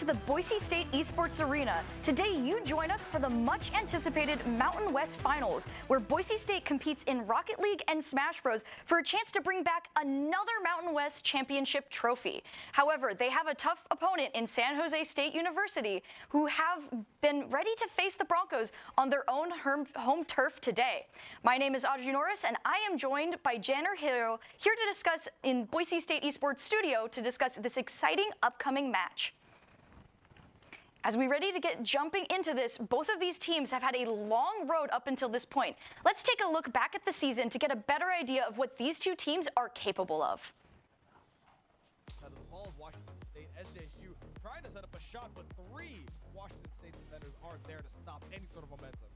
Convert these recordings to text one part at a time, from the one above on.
to the Boise State Esports Arena. Today you join us for the much anticipated Mountain West Finals, where Boise State competes in Rocket League and Smash Bros. For a chance to bring back another Mountain West Championship trophy. However, they have a tough opponent in San Jose State University, who have been ready to face the Broncos on their own home turf today. My name is Audrey Norris, and I am joined by Janner Hill here to discuss in Boise State Esports Studio to discuss this exciting upcoming match. As we're ready to get jumping into this, both of these teams have had a long road up until this point. Let's take a look back at the season to get a better idea of what these two teams are capable of. Out of the ball of Washington State, SJSU trying to set up a shot, but three Washington State defenders aren't there to stop any sort of momentum.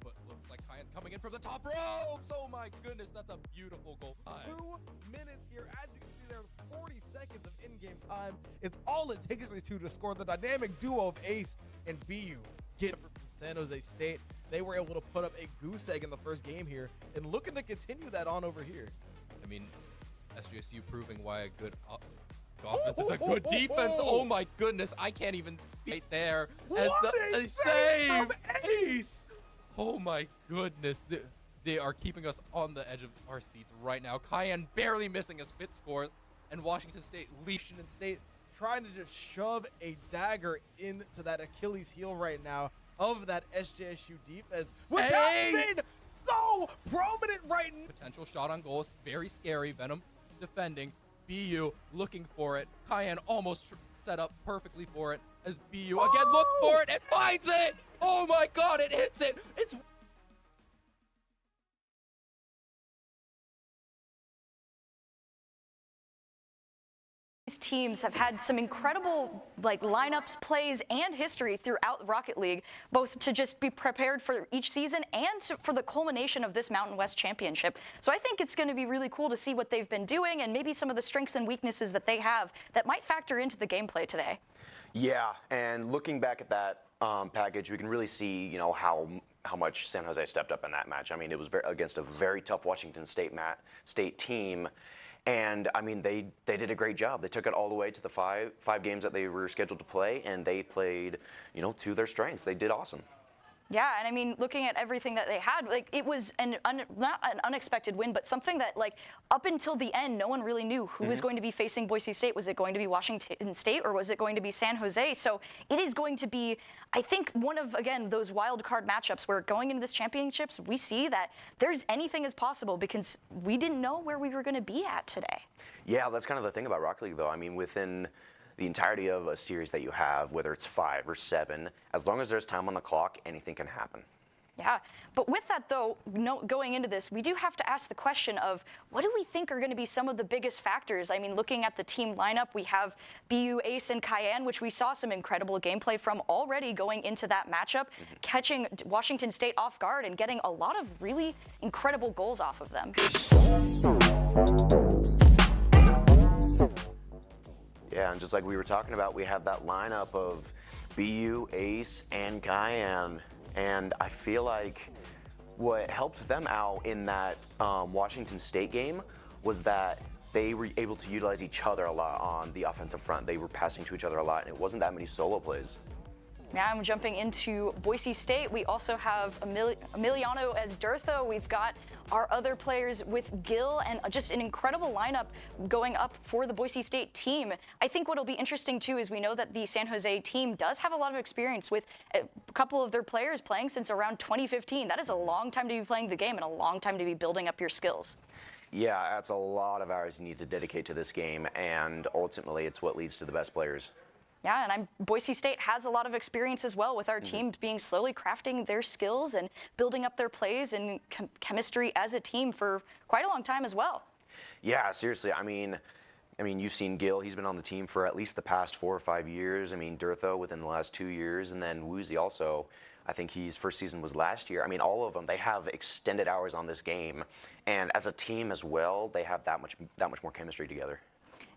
But looks like Kyan's coming in from the top ropes. Oh my goodness, that's a beautiful goal. 2 minutes here. As you can see there, 40 seconds of in-game time. It's all it takes for these two to score. The dynamic duo of Ace and BU get from San Jose State. They were able to put up a goose egg in the first game here and looking to continue that on over here. I mean, SJSU proving why a good offense is a good defense. Oh my goodness, I can't even speak right there. As the save from Ace. Oh my goodness, they are keeping us on the edge of our seats right now. Kyan barely missing his fit scores, and Washington State leashing Washington State trying to just shove a dagger into that Achilles heel right now of that SJSU defense, which has been so prominent right now. Potential shot on goal, it's very scary. Venom defending, BU looking for it. Kyan almost set up perfectly for it as BU again looks for it and finds it. Oh my god, it hits it. It's These teams have had some incredible lineups, plays, and history throughout Rocket League, both to just be prepared for each season and for the culmination of this Mountain West Championship. So I think it's going to be really cool to see what they've been doing and maybe some of the strengths and weaknesses that they have that might factor into the gameplay today. Yeah, and looking back at that package, we can really see, how much San Jose stepped up in that match. I mean, it was against a very tough Washington State team. And I mean, they did a great job. They took it all the way to the five games that they were scheduled to play, and they played, to their strengths. They did awesome. Yeah, and I mean, looking at everything that they had, it was not an unexpected win, but something that, up until the end, no one really knew who was going to be facing Boise State. Was it going to be Washington State, or was it going to be San Jose? So it is going to be, I think, one of, again, those wild card matchups where going into this championships, we see that anything is possible because we didn't know where we were going to be at today. Yeah, that's kind of the thing about Rocket League, though. I mean, within the entirety of a series that you have, whether it's 5 or 7, as long as there's time on the clock, anything can happen. Yeah, but with that though, going into this, we do have to ask the question of what do we think are going to be some of the biggest factors? I mean, looking at the team lineup, we have BU, Ace, and Kyan, which we saw some incredible gameplay from already going into that matchup, catching Washington State off guard and getting a lot of really incredible goals off of them. Yeah, and just like we were talking about, we have that lineup of BU, Ace, and Kyan. And I feel like what helped them out in that Washington State game was that they were able to utilize each other a lot on the offensive front. They were passing to each other a lot, and it wasn't that many solo plays. Now I'm jumping into Boise State. We also have Emiliano as Durtho. We've got our other players with Gil, and just an incredible lineup going up for the Boise State team. I think what'll be interesting too is we know that the San Jose team does have a lot of experience with a couple of their players playing since around 2015. That is a long time to be playing the game and a long time to be building up your skills. Yeah, that's a lot of hours you need to dedicate to this game, and ultimately it's what leads to the best players. Yeah, and Boise State has a lot of experience as well with our team being slowly crafting their skills and building up their plays and chemistry as a team for quite a long time as well. Yeah, seriously. I mean, you've seen Gil. He's been on the team for at least the past 4 or 5 years. I mean, Durtho within the last 2 years, and then Woozy also. I think his first season was last year. I mean, all of them, they have extended hours on this game, and as a team as well, they have that much more chemistry together.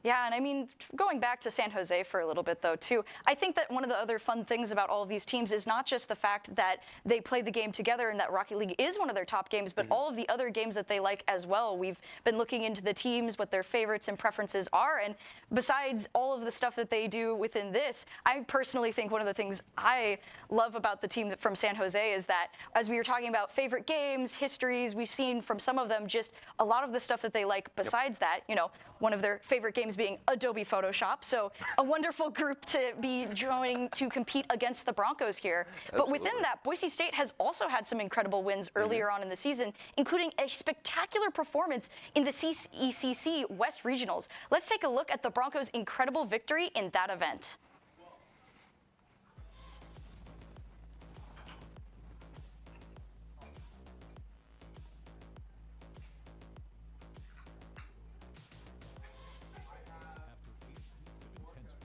Yeah, and I mean, going back to San Jose for a little bit, though, too, I think that one of the other fun things about all of these teams is not just the fact that they play the game together and that Rocket League is one of their top games, but all of the other games that they like as well. We've been looking into the teams, what their favorites and preferences are, and besides all of the stuff that they do within this, I personally think one of the things I love about the team from San Jose is that, as we were talking about favorite games, histories, we've seen from some of them just a lot of the stuff that they like besides that, you know, one of their favorite games being Adobe Photoshop. So a wonderful group to be joining to compete against the Broncos here. But within that, Boise State has also had some incredible wins earlier on in the season, including a spectacular performance in the CECC West Regionals. Let's take a look at the Broncos' incredible victory in that event.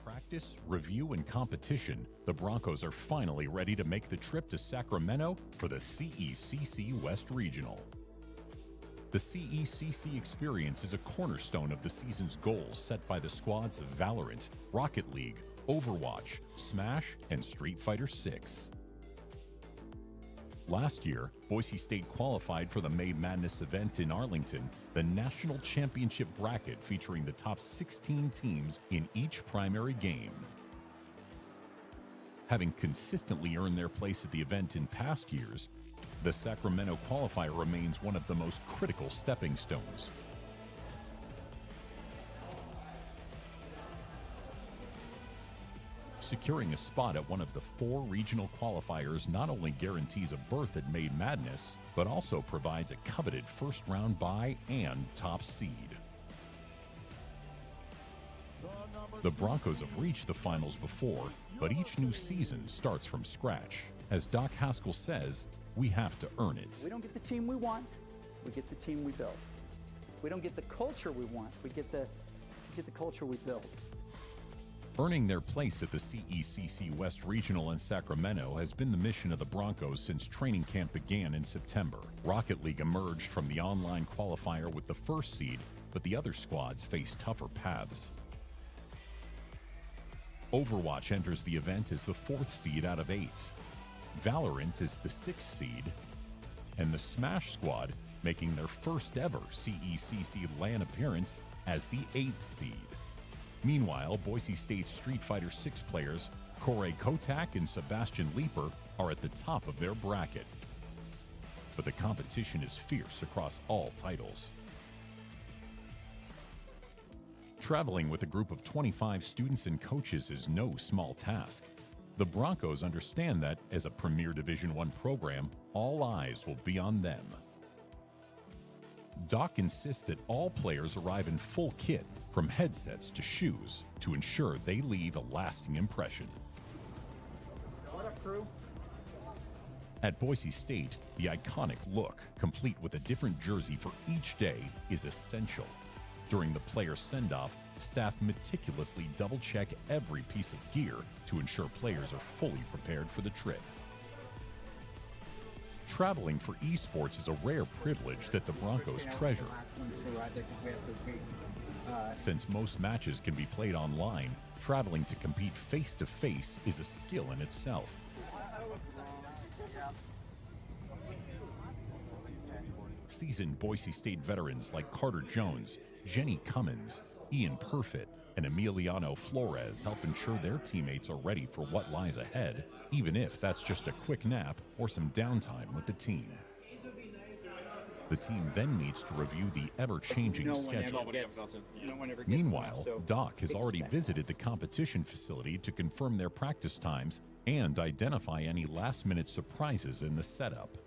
Practice, review, and competition, the Broncos are finally ready to make the trip to Sacramento for the CECC West Regional. The CECC experience is a cornerstone of the season's goals set by the squads of Valorant, Rocket League, Overwatch, Smash, and Street Fighter VI. Last year, Boise State qualified for the May Madness event in Arlington, the national championship bracket featuring the top 16 teams in each primary game. Having consistently earned their place at the event in past years, the Sacramento qualifier remains one of the most critical stepping stones. Securing a spot at one of the 4 regional qualifiers not only guarantees a berth at May Madness, but also provides a coveted first-round bye and top seed. The Broncos have reached the finals before, but each new season starts from scratch. As Doc Haskell says, we have to earn it. We don't get the team we want, we get the team we build. We don't get the culture we want, we get the culture we build. Earning their place at the CECC West Regional in Sacramento has been the mission of the Broncos since training camp began in September. Rocket League emerged from the online qualifier with the first seed, but the other squads face tougher paths. Overwatch enters the event as the 4th seed out of 8. Valorant is the 6th seed, and the Smash squad making their first ever CECC LAN appearance as the 8th seed. Meanwhile, Boise State's Street Fighter VI players, Corey Kotak and Sebastian Leeper, are at the top of their bracket. But the competition is fierce across all titles. Traveling with a group of 25 students and coaches is no small task. The Broncos understand that, as a premier Division I program, all eyes will be on them. Doc insists that all players arrive in full kit, from headsets to shoes, to ensure they leave a lasting impression. What up, crew? At Boise State, the iconic look, complete with a different jersey for each day, is essential. During the player send-off, staff meticulously double-check every piece of gear to ensure players are fully prepared for the trip. Traveling for esports is a rare privilege that the Broncos treasure. Since most matches can be played online, traveling to compete face-to-face is a skill in itself. Seasoned Boise State veterans like Carter Jones, Jenny Cummins, Ian Perfit, and Emiliano Flores help ensure their teammates are ready for what lies ahead, even if that's just a quick nap or some downtime with the team. The team then meets to review the ever-changing schedule. Meanwhile, Doc has already visited the competition facility to confirm their practice times and identify any last-minute surprises in the setup.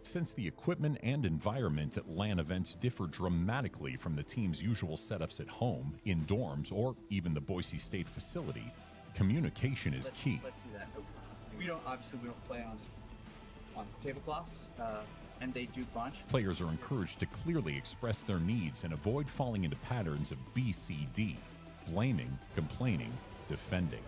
Since the equipment and environment at LAN events differ dramatically from the team's usual setups at home, in dorms, or even the Boise State facility, communication is key. We don't play on tablecloths, and they do bunch. Players are encouraged to clearly express their needs and avoid falling into patterns of BCD, blaming, complaining, defending.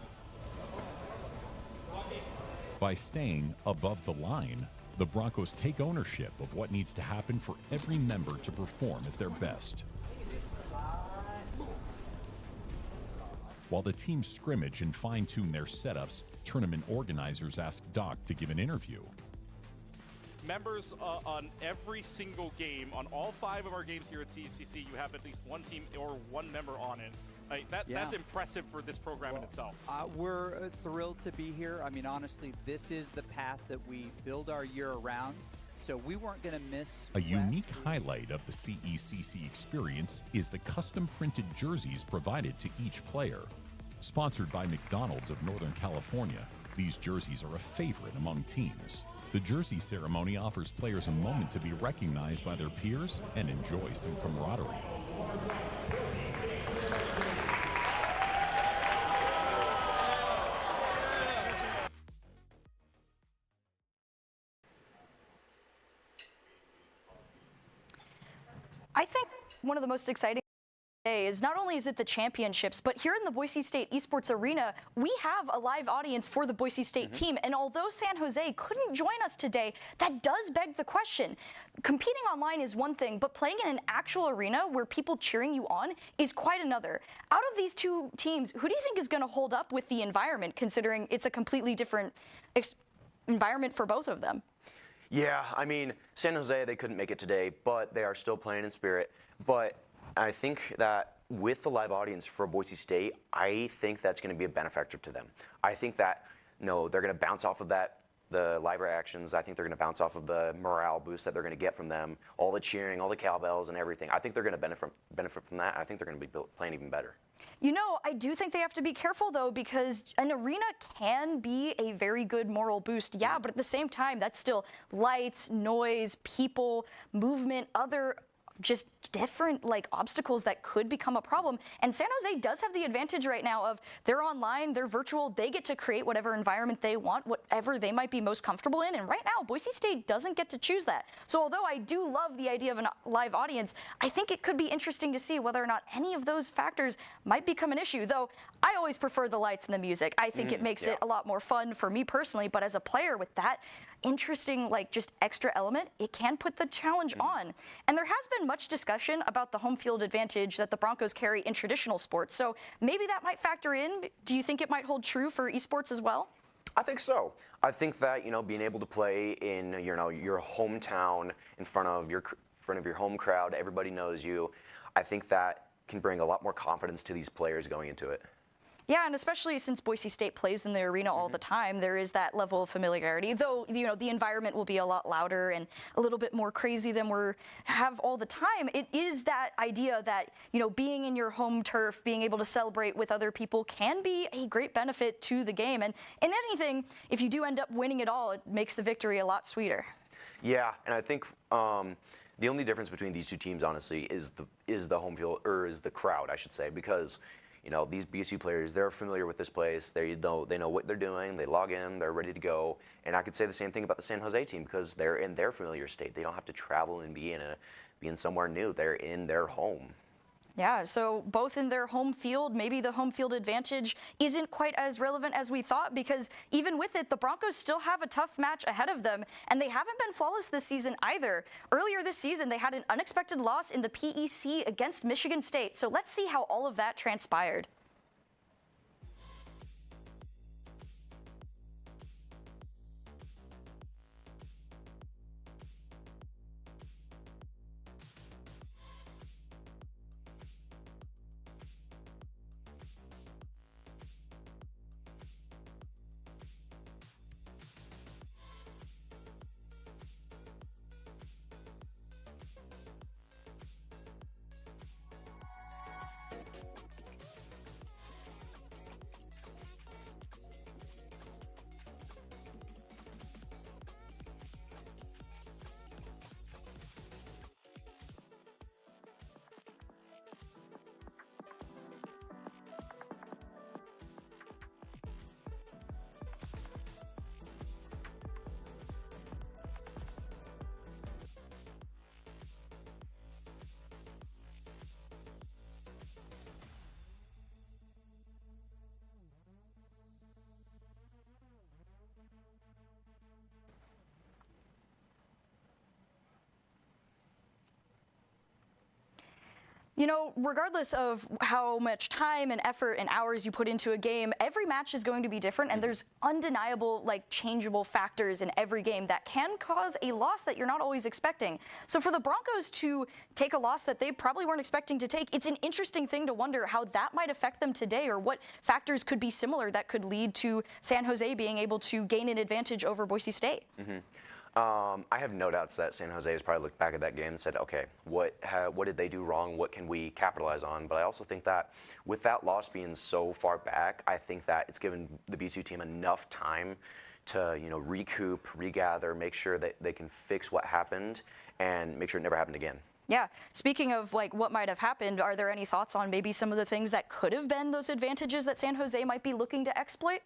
By staying above the line, the Broncos take ownership of what needs to happen for every member to perform at their best. While the teams scrimmage and fine-tune their setups, tournament organizers ask Doc to give an interview. Members on every single game, on all 5 of our games here at CCC, you have at least one team or one member on it. That's impressive for this program in itself. We're thrilled to be here. I mean, honestly, this is the path that we build our year around, so we weren't going to miss. A unique highlight of the CECC experience is the custom-printed jerseys provided to each player. Sponsored by McDonald's of Northern California, these jerseys are a favorite among teams. The jersey ceremony offers players a moment to be recognized by their peers and enjoy some camaraderie. I think one of the most exciting is not only is it the championships, but here in the Boise State Esports Arena, we have a live audience for the Boise State team. And although San Jose couldn't join us today, that does beg the question. Competing online is one thing, but playing in an actual arena where people cheering you on is quite another. Out of these two teams, who do you think is going to hold up with the environment, considering it's a completely different environment for both of them? Yeah, I mean, San Jose, they couldn't make it today, but they are still playing in spirit. But I think that with the live audience for Boise State, I think that's going to be a benefactor to them. I think that, they're going to bounce off of that, the live reactions. I think they're going to bounce off of the morale boost that they're going to get from them, all the cheering, all the cowbells and everything. I think they're going to benefit from that. I think they're going to be playing even better. I do think they have to be careful, though, because an arena can be a very good moral boost, yeah, but at the same time, that's still lights, noise, people, movement, other just different obstacles that could become a problem. And San Jose does have the advantage right now of they're online, they're virtual, they get to create whatever environment they want, whatever they might be most comfortable in. And right now, Boise State doesn't get to choose that. So although I do love the idea of a live audience, I think it could be interesting to see whether or not any of those factors might become an issue. Though I always prefer the lights and the music. I think it makes it a lot more fun for me personally, but as a player with that interesting, just extra element, it can put the challenge on. And there has been much discussion about the home field advantage that the Broncos carry in traditional sports. So maybe that might factor in. Do you think it might hold true for esports as well? I think so. I think that, being able to play in, your hometown in front of your home crowd, everybody knows you. I think that can bring a lot more confidence to these players going into it. Yeah, and especially since Boise State plays in the arena all the time, there is that level of familiarity. Though, the environment will be a lot louder and a little bit more crazy than we have all the time. It is that idea that, being in your home turf, being able to celebrate with other people can be a great benefit to the game. And in anything, if you do end up winning it all, it makes the victory a lot sweeter. Yeah, and I think the only difference between these two teams, honestly, is the home field, or is the crowd, I should say, because these BSU players, they're familiar with this place. They know what they're doing. They log in. They're ready to go. And I could say the same thing about the San Jose team because they're in their familiar state. They don't have to travel and be in somewhere new. They're in their home. Yeah, so both in their home field, maybe the home field advantage isn't quite as relevant as we thought because even with it, the Broncos still have a tough match ahead of them, and they haven't been flawless this season either. Earlier this season, they had an unexpected loss in the PEC against Michigan State, so let's see how all of that transpired. You know, regardless of how much time and effort and hours you put into a game, every match is going to be different, and there's undeniable, like, changeable factors in every game that can cause a loss that you're not always expecting. So for the Broncos to take a loss that they probably weren't expecting to take, it's an interesting thing to wonder how that might affect them today, or what factors could be similar that could lead to San Jose being able to gain an advantage over Boise State. I have no doubts that San Jose has probably looked back at that game and said, okay, what did they do wrong? What can we capitalize on? But I also think that with that loss being so far back, I think that it's given the BCU team enough time to, you know, recoup, regather, make sure that they can fix what happened and make sure it never happened again. Yeah. Speaking of, like, what might have happened, are there any thoughts on maybe some of the things that could have been those advantages that San Jose might be looking to exploit?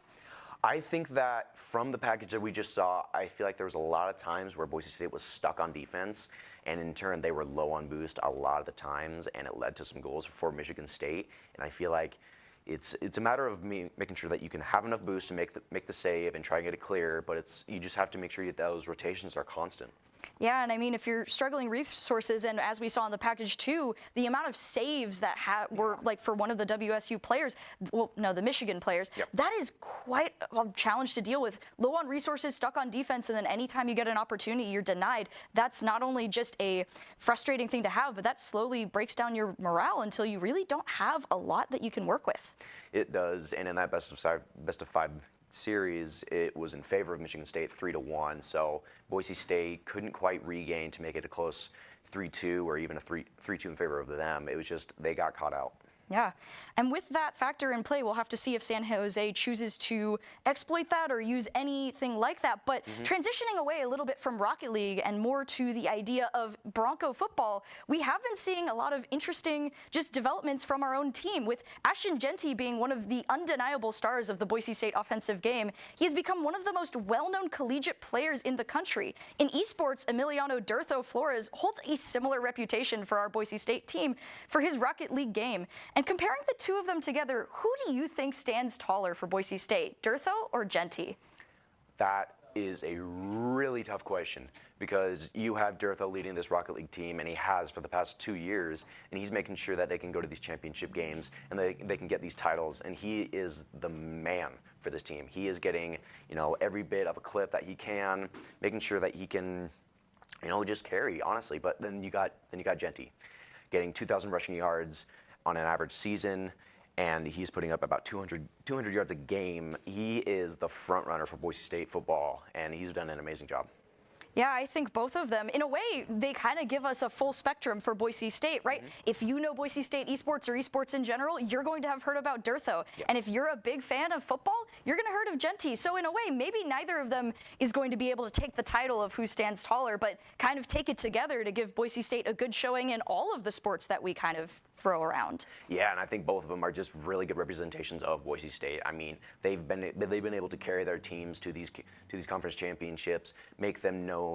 I think that from the package that we just saw, I feel like there was a lot of times where Boise State was stuck on defense, and in turn they were low on boost a lot of the times, and it led to some goals for Michigan State. And I feel like it's a matter of making sure that you can have enough boost to make the save and try and get it clear, but you just have to make sure that those rotations are constant. Yeah, and I mean, if you're struggling resources, and as we saw in the package too, the amount of saves that were, like, for one of the WSU players, well, no, the Michigan players, that is quite a challenge to deal with. Low on resources, stuck on defense, and then anytime you get an opportunity, you're denied. That's not only just a frustrating thing to have, but that slowly breaks down your morale until you really don't have a lot that you can work with. It does, and in that best of five series, it was in favor of Michigan State 3-1. So Boise State couldn't quite regain to make it a close 3-2 or even a 3-2 in favor of them. It was just they got caught out. Yeah, and with that factor in play, we'll have to see if San Jose chooses to exploit that or use anything like that. But transitioning away a little bit from Rocket League and more to the idea of Bronco football, we have been seeing a lot of interesting just developments from our own team, with Ashton Jeanty being one of the undeniable stars of the Boise State offensive game. He has become one of the most well-known collegiate players in the country. In esports, Emiliano Durtho Flores holds a similar reputation for our Boise State team for his Rocket League game. And comparing the two of them together, who do you think stands taller for Boise State, Durtho or Jeanty? That is a really tough question, because you have Durtho leading this Rocket League team, and he has for the past 2 years, and he's making sure that they can go to these championship games and they can get these titles, and he is the man for this team. He is getting, you know, every bit of a clip that he can, making sure that he can, you know, just carry, honestly. But then you got Jeanty getting 2,000 rushing yards on an average season, and he's putting up about 200 yards a game. He is the front runner for Boise State football, and he's done an amazing job. Yeah, I think both of them, in a way, they kind of give us a full spectrum for Boise State, right? If you know Boise State esports or esports in general, you're going to have heard about Durtho. And if you're a big fan of football, you're going to heard of Jeanty. So in a way, maybe neither of them is going to be able to take the title of who stands taller, but kind of take it together to give Boise State a good showing in all of the sports that we kind of throw around. Yeah, and I think both of them are just really good representations of Boise State. I mean, they've been able to carry their teams to these conference championships, make them known,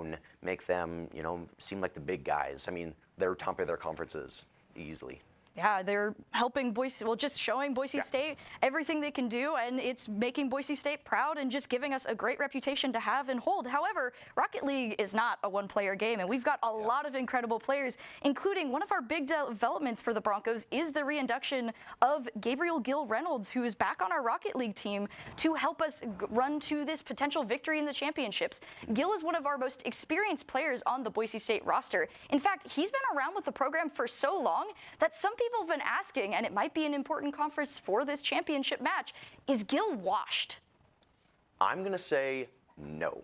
make them, you know, seem like the big guys. I mean, they're top of their conferences easily. Yeah, they're helping Boise, well, just showing Boise State everything they can do, and it's making Boise State proud and just giving us a great reputation to have and hold. However, Rocket League is not a one-player game, and we've got a lot of incredible players, including one of our big developments for the Broncos is the reinduction of Gabriel Gill Reynolds, who is back on our Rocket League team to help us run to this potential victory in the championships. Gill is one of our most experienced players on the Boise State roster. In fact, he's been around with the program for so long that some people have been asking, and it might be an important conference for this championship match, is Gill washed? I'm going to say no,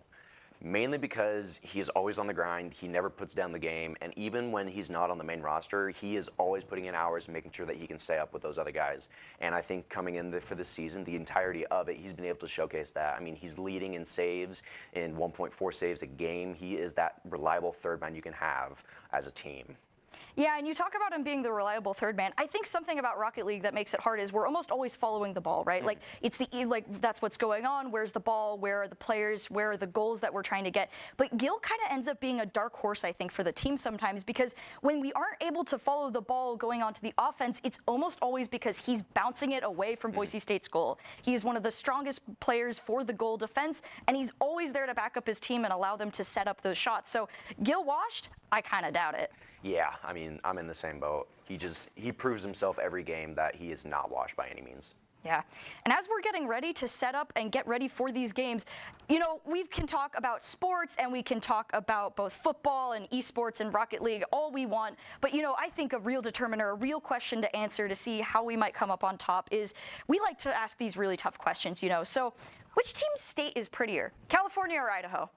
mainly because he's always on the grind. He never puts down the game, and even when he's not on the main roster, he is always putting in hours and making sure that he can stay up with those other guys. And I think coming in for this season, the entirety of it, he's been able to showcase that. I mean, he's leading in saves, in 1.4 saves a game. He is that reliable third man you can have as a team. Yeah, and you talk about him being the reliable third man. I think something about Rocket League that makes it hard is we're almost always following the ball, right? Like, it's that's what's going on. Where's the ball? Where are the players? Where are the goals that we're trying to get? But Gill kind of ends up being a dark horse, I think, for the team sometimes, because when we aren't able to follow the ball going onto the offense, it's almost always because he's bouncing it away from Boise State's goal. He is one of the strongest players for the goal defense, and he's always there to back up his team and allow them to set up those shots. So Gill washed? I kind of doubt it. Yeah, I mean, I'm in the same boat. He proves himself every game that he is not washed by any means. Yeah. And as we're getting ready to set up and get ready for these games, you know, we can talk about sports and we can talk about both football and esports and Rocket League all we want. But, you know, I think a real determiner, a real question to answer to see how we might come up on top is we like to ask these really tough questions, you know. So which team's state is prettier, California or Idaho?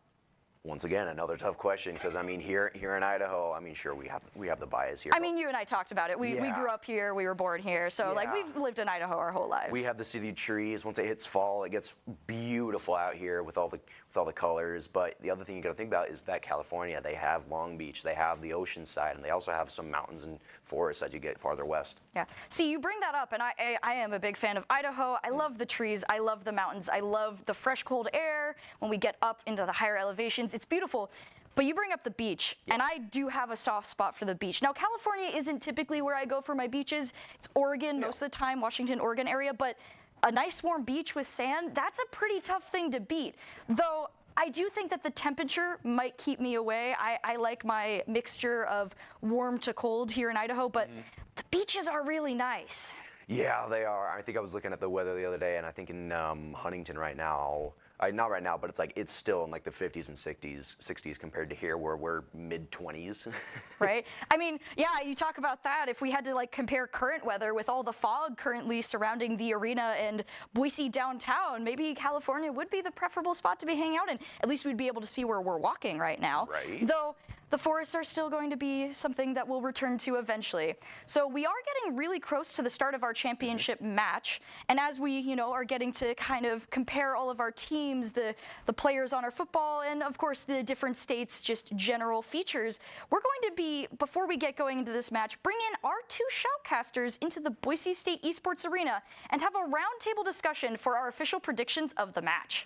Once again, another tough question because I mean, here in Idaho, I mean, sure we have the bias here. I mean, you and I talked about it. We grew up here, we were born here, so like we've lived in Idaho our whole lives. We have the city trees. Once it hits fall, it gets beautiful out here with all the colors. But the other thing you got to think about is that California, they have Long Beach, they have the ocean side, and they also have some mountains and forests as you get farther west. Yeah. See, you bring that up, and I am a big fan of Idaho. I love the trees. I love the mountains. I love the fresh, cold air when we get up into the higher elevations. It's beautiful. But you bring up the beach, and I do have a soft spot for the beach. Now, California isn't typically where I go for my beaches. It's Oregon most of the time, Washington, Oregon area. But a nice warm beach with sand, that's a pretty tough thing to beat. Though I do think that the temperature might keep me away. I like my mixture of warm to cold here in Idaho, but the beaches are really nice. Yeah, they are. I think I was looking at the weather the other day, and I think in Huntington right now, not right now, but it's still in like the 50s and 60s compared to here where we're mid-20s. Right? I mean, yeah, you talk about that. If we had to like compare current weather with all the fog currently surrounding the arena and Boise downtown, maybe California would be the preferable spot to be hanging out in. At least we'd be able to see where we're walking right now. Right. Though the forests are still going to be something that we'll return to eventually. So we are getting really close to the start of our championship match. And as we, you know, are getting to kind of compare all of our teams, the players on our football, and of course the different states' just general features, we're going to be, before we get going into this match, bring in our two shoutcasters into the Boise State Esports Arena and have a roundtable discussion for our official predictions of the match.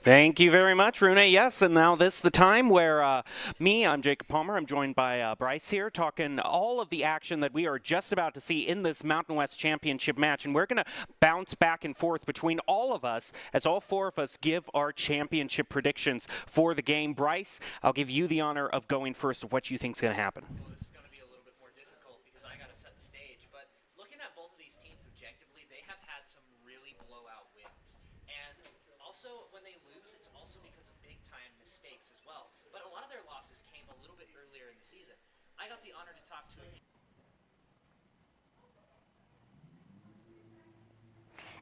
Thank you very much, Rune. Yes, and now this is the time where I'm Jacob Palmer. I'm joined by Bryce here, talking all of the action that we are just about to see in this Mountain West Championship match. And we're going to bounce back and forth between all of us as all four of us give our championship predictions for the game. Bryce, I'll give you the honor of going first of what you think is going to happen. Well, this is going to be a little bit more difficult because I got to set the stage. But looking at both of these teams objectively, they have had some really blowout wins. And also, when they lose, it's also because of big-time mistakes as well. But a lot of their losses came a little bit earlier in the season. I got the honor to talk to a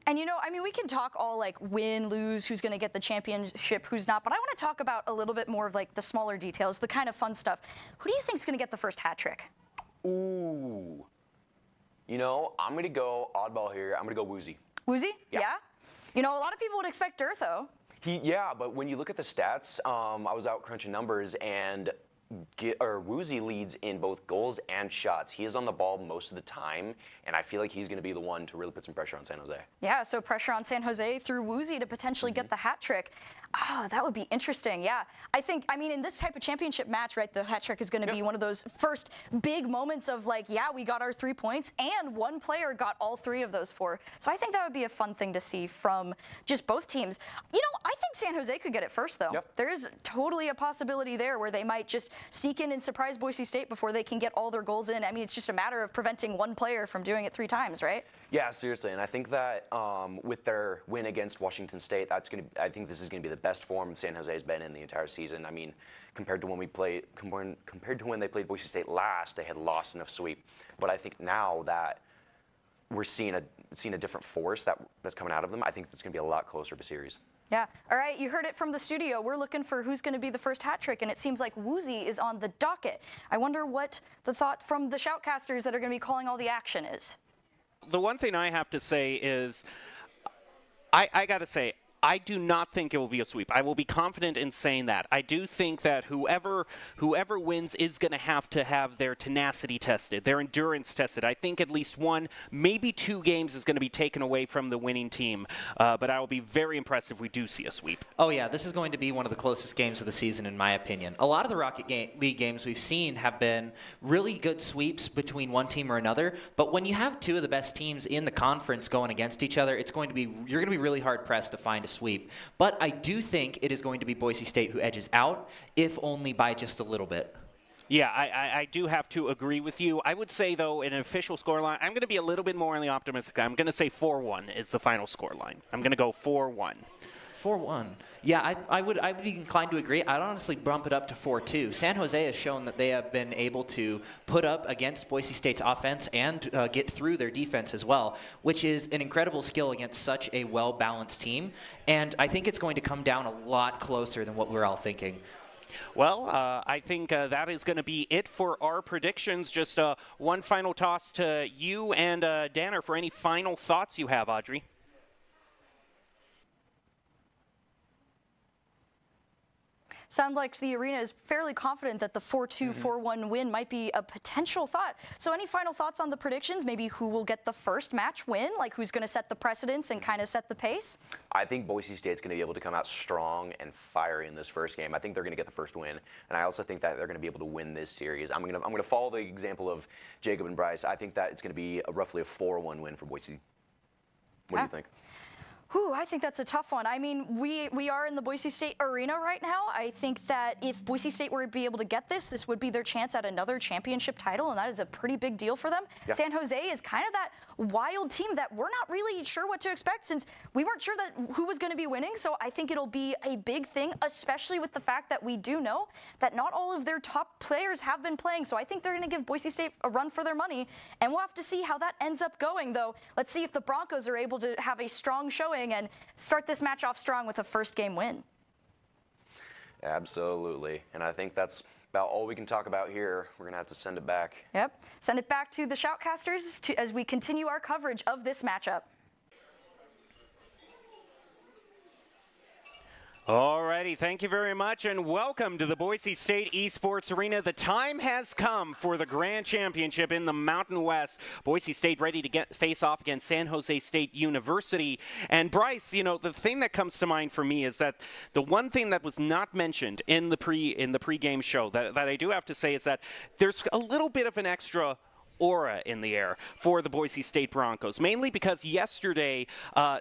And you know, I mean, we can talk all like win, lose, who's going to get the championship, who's not. But I want to talk about a little bit more of like the smaller details, the kind of fun stuff. Who do you think is going to get the first hat trick? Ooh. You know, I'm going to go oddball here. I'm going to go Woozy. Woozy? Yeah. You know, a lot of people would expect Durtho. Yeah, but when you look at the stats, I was out crunching numbers, and Woozy leads in both goals and shots. He is on the ball most of the time, and I feel like he's going to be the one to really put some pressure on San Jose. Yeah, so pressure on San Jose through Woozy to potentially get the hat trick. Oh, that would be interesting. Yeah, I mean, in this type of championship match, right, the hat trick is going to be one of those first big moments of like, yeah, we got our 3 points, and one player got all 3 of those 4. So I think that would be a fun thing to see from just both teams. You know, I think San Jose could get it first, though. Yep. There's totally a possibility there where they might just sneak in and surprise Boise State before they can get all their goals in. I mean, it's just a matter of preventing one player from doing it 3 times, right? Yeah, seriously, and I think that with their win against Washington State, I think this is going to be the best form San Jose has been in the entire season. I mean, compared to when they played Boise State last, they had lost enough sweep. But I think now that we're seeing a different force that's coming out of them, I think it's going to be a lot closer of a series. Yeah. All right, you heard it from the studio. We're looking for who's going to be the first hat trick, and it seems like Woozy is on the docket. I wonder what the thought from the shoutcasters that are going to be calling all the action is. The one thing I have to say is, I got to say, I do not think it will be a sweep. I will be confident in saying that. I do think that whoever wins is going to have their tenacity tested, their endurance tested. I think at least 1, maybe 2 games is going to be taken away from the winning team. But I will be very impressed if we do see a sweep. Oh, yeah, this is going to be one of the closest games of the season, in my opinion. A lot of the Rocket League games we've seen have been really good sweeps between one team or another. But when you have 2 of the best teams in the conference going against each other, you're going to be really hard-pressed to find a sweep. But I do think it is going to be Boise State who edges out, if only by just a little bit. Yeah, I do have to agree with you. I would say, though, in an official scoreline, I'm going to be a little bit more on the optimistic side. I'm going to say 4-1 is the final scoreline. I'm going to go 4-1. 4-1. Yeah, I would be inclined to agree. I'd honestly bump it up to 4-2. San Jose has shown that they have been able to put up against Boise State's offense and get through their defense as well, which is an incredible skill against such a well-balanced team. And I think it's going to come down a lot closer than what we're all thinking. Well, I think that is going to be it for our predictions. Just one final toss to you and Danner for any final thoughts you have, Audrey. Sounds like the arena is fairly confident that the 4-2, 4-1 win might be a potential thought. So any final thoughts on the predictions? Maybe who will get the first match win? Like who's going to set the precedence and kind of set the pace? I think Boise State's going to be able to come out strong and fiery in this first game. I think they're going to get the first win, and I also think that they're going to be able to win this series. I'm going to follow the example of Jacob and Bryce. I think that it's going to be roughly a 4-1 win for Boise. What do you think? Whew, I think that's a tough one. I mean, we are in the Boise State arena right now. I think that if Boise State were to be able to get this would be their chance at another championship title, and that is a pretty big deal for them. Yeah. San Jose is kind of that wild team that we're not really sure what to expect since we weren't sure that who was going to be winning. So I think it'll be a big thing, especially with the fact that we do know that not all of their top players have been playing. So I think they're going to give Boise State a run for their money, and we'll have to see how that ends up going, though. Let's see if the Broncos are able to have a strong showing and start this match off strong with a first game win. Absolutely. And I think that's about all we can talk about here. We're going to have to send it back. Yep. Send it back to the Shoutcasters as we continue our coverage of this matchup. Alrighty, thank you very much, and welcome to the Boise State Esports Arena. The time has come for the Grand Championship in the Mountain West. Boise State ready to face off against San Jose State University. And Bryce, you know, the thing that comes to mind for me is that the one thing that was not mentioned in the pre-game show that I do have to say is that there's a little bit of an extra aura in the air for the Boise State Broncos, mainly because yesterday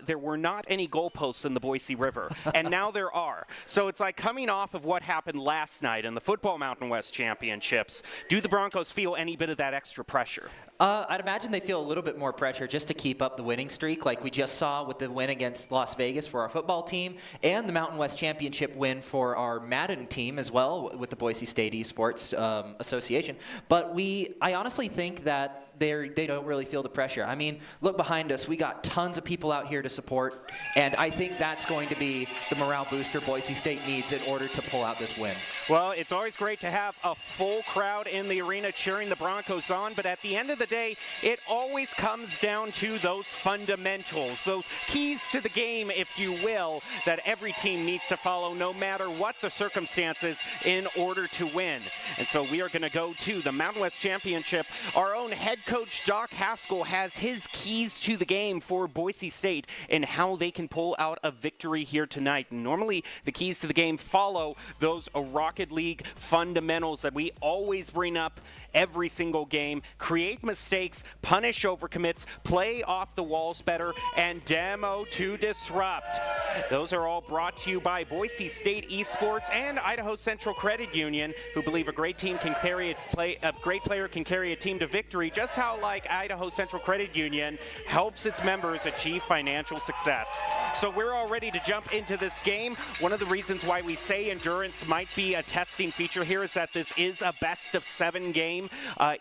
there were not any goalposts in the Boise River, and now there are. So it's like coming off of what happened last night in the Football Mountain West Championships. Do the Broncos feel any bit of that extra pressure? I'd imagine they feel a little bit more pressure just to keep up the winning streak like we just saw with the win against Las Vegas for our football team and the Mountain West Championship win for our Madden team as well with the Boise State Esports Association. But I honestly think that they don't really feel the pressure. I mean, look behind us. We got tons of people out here to support, and I think that's going to be the morale booster Boise State needs in order to pull out this win. Well, it's always great to have a full crowd in the arena cheering the Broncos on, but at the end of the day, it always comes down to those fundamentals, those keys to the game, if you will, that every team needs to follow no matter what the circumstances in order to win. And so we are going to go to the Mountain West Championship. Our own head coach Doc Haskell has his keys to the game for Boise State and how they can pull out a victory here tonight. Normally, the keys to the game follow those Rocket League fundamentals that we always bring up every single game. Create mistakes, punish overcommits, play off the walls better, and demo to disrupt. Those are all brought to you by Boise State Esports and Idaho Central Credit Union, who believe a great team can carry a great player can carry a team to victory, just how like Idaho Central Credit Union helps its members achieve financial success. So we're all ready to jump into this game. One of the reasons why we say endurance might be a testing feature here is that this is a best-of-7 game.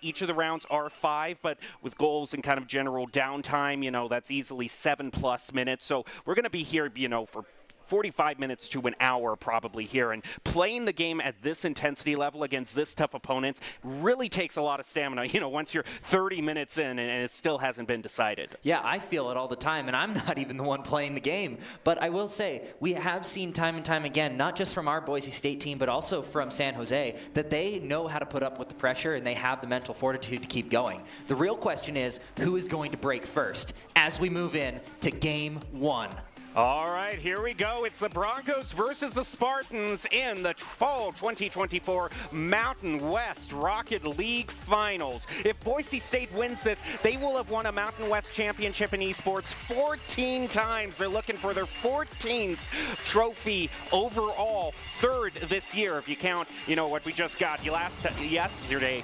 Each of the rounds are 5, but with goals and kind of general downtime, you know, that's easily 7+ minutes. So we're going to be here, you know, for 45 minutes to an hour probably here, and playing the game at this intensity level against this tough opponents really takes a lot of stamina, you know, once you're 30 minutes in and it still hasn't been decided. Yeah, I feel it all the time, and I'm not even the one playing the game. But I will say, we have seen time and time again, not just from our Boise State team, but also from San Jose, that they know how to put up with the pressure and they have the mental fortitude to keep going. The real question is, who is going to break first as we move in to game 1? All right, here we go. It's the Broncos versus the Spartans in the fall 2024 Mountain West Rocket League Finals. If Boise State wins this, they will have won a Mountain West championship in esports 14 times. They're looking for their 14th trophy overall, third this year, if you count, what we just got yesterday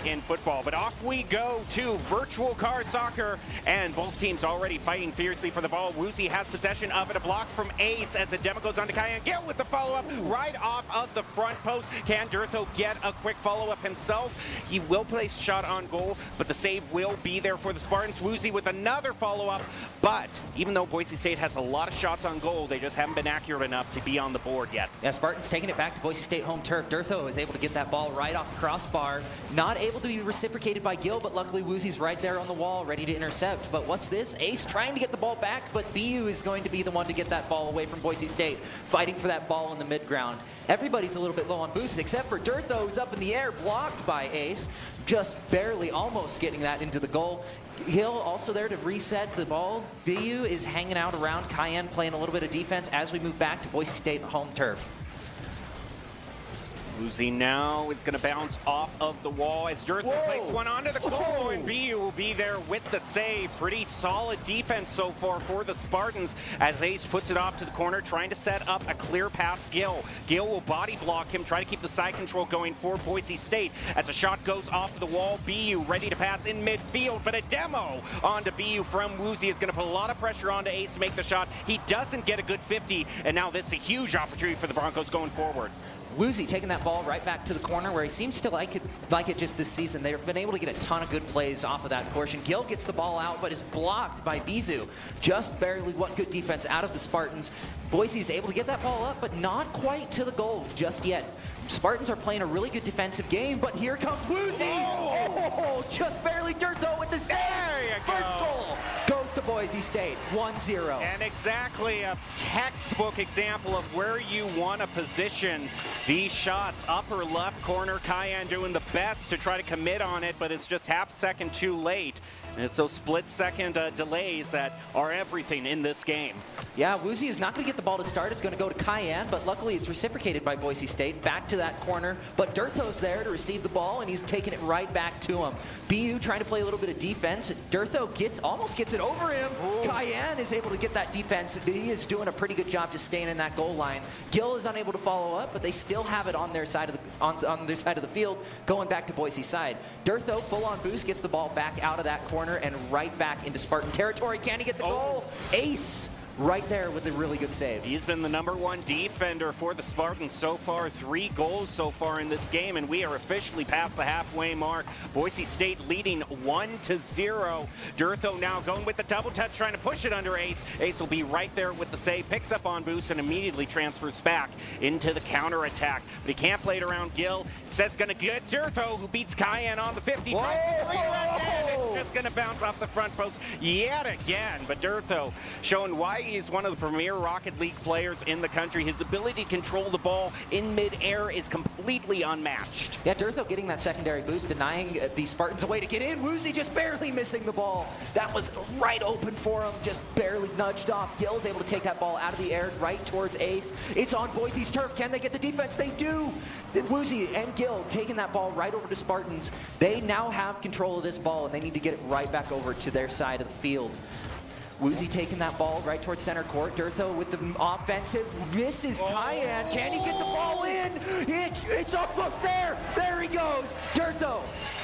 in football. But off we go to virtual car soccer, and both teams already fighting fiercely for the ball. Woozy has possession of it, a block from Ace as the demo goes on to Kyan. Gill with the follow-up right off of the front post. Can Durtho get a quick follow-up himself? He will place shot on goal, but the save will be there for the Spartans. Woozy with another follow-up, but even though Boise State has a lot of shots on goal, they just haven't been accurate enough to be on the board yet. Yeah, Spartans taking it back to Boise State home turf. Durtho is able to get that ball right off the crossbar. Not able to be reciprocated by Gill, but luckily Woozy's right there on the wall, ready to intercept. But what's this? Ace trying to get the ball back, but BU is going to be the one to get that ball away from Boise State, fighting for that ball in the mid-ground. Everybody's a little bit low on boosts, except for Durtho, who's up in the air, blocked by Ace, just barely almost getting that into the goal. Hill also there to reset the ball. BU is hanging out around. Cayenne playing a little bit of defense as we move back to Boise State home turf. Woozy now is going to bounce off of the wall as Durtho places one onto the goal, and BU will be there with the save. Pretty solid defense so far for the Spartans as Ace puts it off to the corner, trying to set up a clear pass. Gill will body block him, try to keep the side control going for Boise State as a shot goes off the wall. BU ready to pass in midfield, but a demo onto BU from Woozy is going to put a lot of pressure onto Ace to make the shot. He doesn't get a good 50, and now this is a huge opportunity for the Broncos going forward. Woozy taking that ball right back to the corner where he seems to like it just this season. They've been able to get a ton of good plays off of that portion. Gill gets the ball out, but is blocked by Bizu. Just barely what good defense out of the Spartans. Boise's able to get that ball up, but not quite to the goal just yet. Spartans are playing a really good defensive game, but here comes Woozy. Oh, just barely Durtho with the save. There you go. First goal goes to Boise State, 1-0. And exactly a textbook example of where you want to position these shots. Upper left corner, Cayenne doing the best to try to commit on it, but it's just half second too late. And it's those split-second delays that are everything in this game. Yeah, Woozy is not going to get the ball to start. It's going to go to Cayenne, but luckily it's reciprocated by Boise State. Back to that corner, but Durtho's there to receive the ball, and he's taking it right back to him. BU trying to play a little bit of defense. Durtho almost gets it over him. Ooh. Cayenne is able to get that defense. He is doing a pretty good job just staying in that goal line. Gill is unable to follow up, but they still have it on their side of the field, going back to Boise's side. Durtho, full-on boost, gets the ball back out of that corner and right back into Spartan territory. Can he get the goal? Ace right there with a really good save. He's been the #1 defender for the Spartans so far. 3 goals so far in this game, and we are officially past the halfway mark. Boise State leading 1-0. Durtho now going with the double touch, trying to push it under Ace. Ace will be right there with the save, picks up on boost, and immediately transfers back into the counter attack. But he can't play it around Gill. Instead, it's going to get Durtho, who beats Cayenne on the 50. It's just going to bounce off the front post yet again. But Durtho showing why he's one of the premier Rocket League players in the country. His ability to control the ball in mid-air is completely unmatched. Yeah, Durtho getting that secondary boost, denying the Spartans a way to get in. Woozy just barely missing the ball. That was right open for him, just barely nudged off. Gill's able to take that ball out of the air right towards Ace. It's on Boise's turf. Can they get the defense? They do. Woozy and Gill taking that ball right over to Spartans. They now have control of this ball, and they need to get it right back over to their side of the field. Woozy taking that ball right towards center court. Durtho with the offensive, misses Cayenne. Can he get the ball in? It's almost there. There he goes. Durtho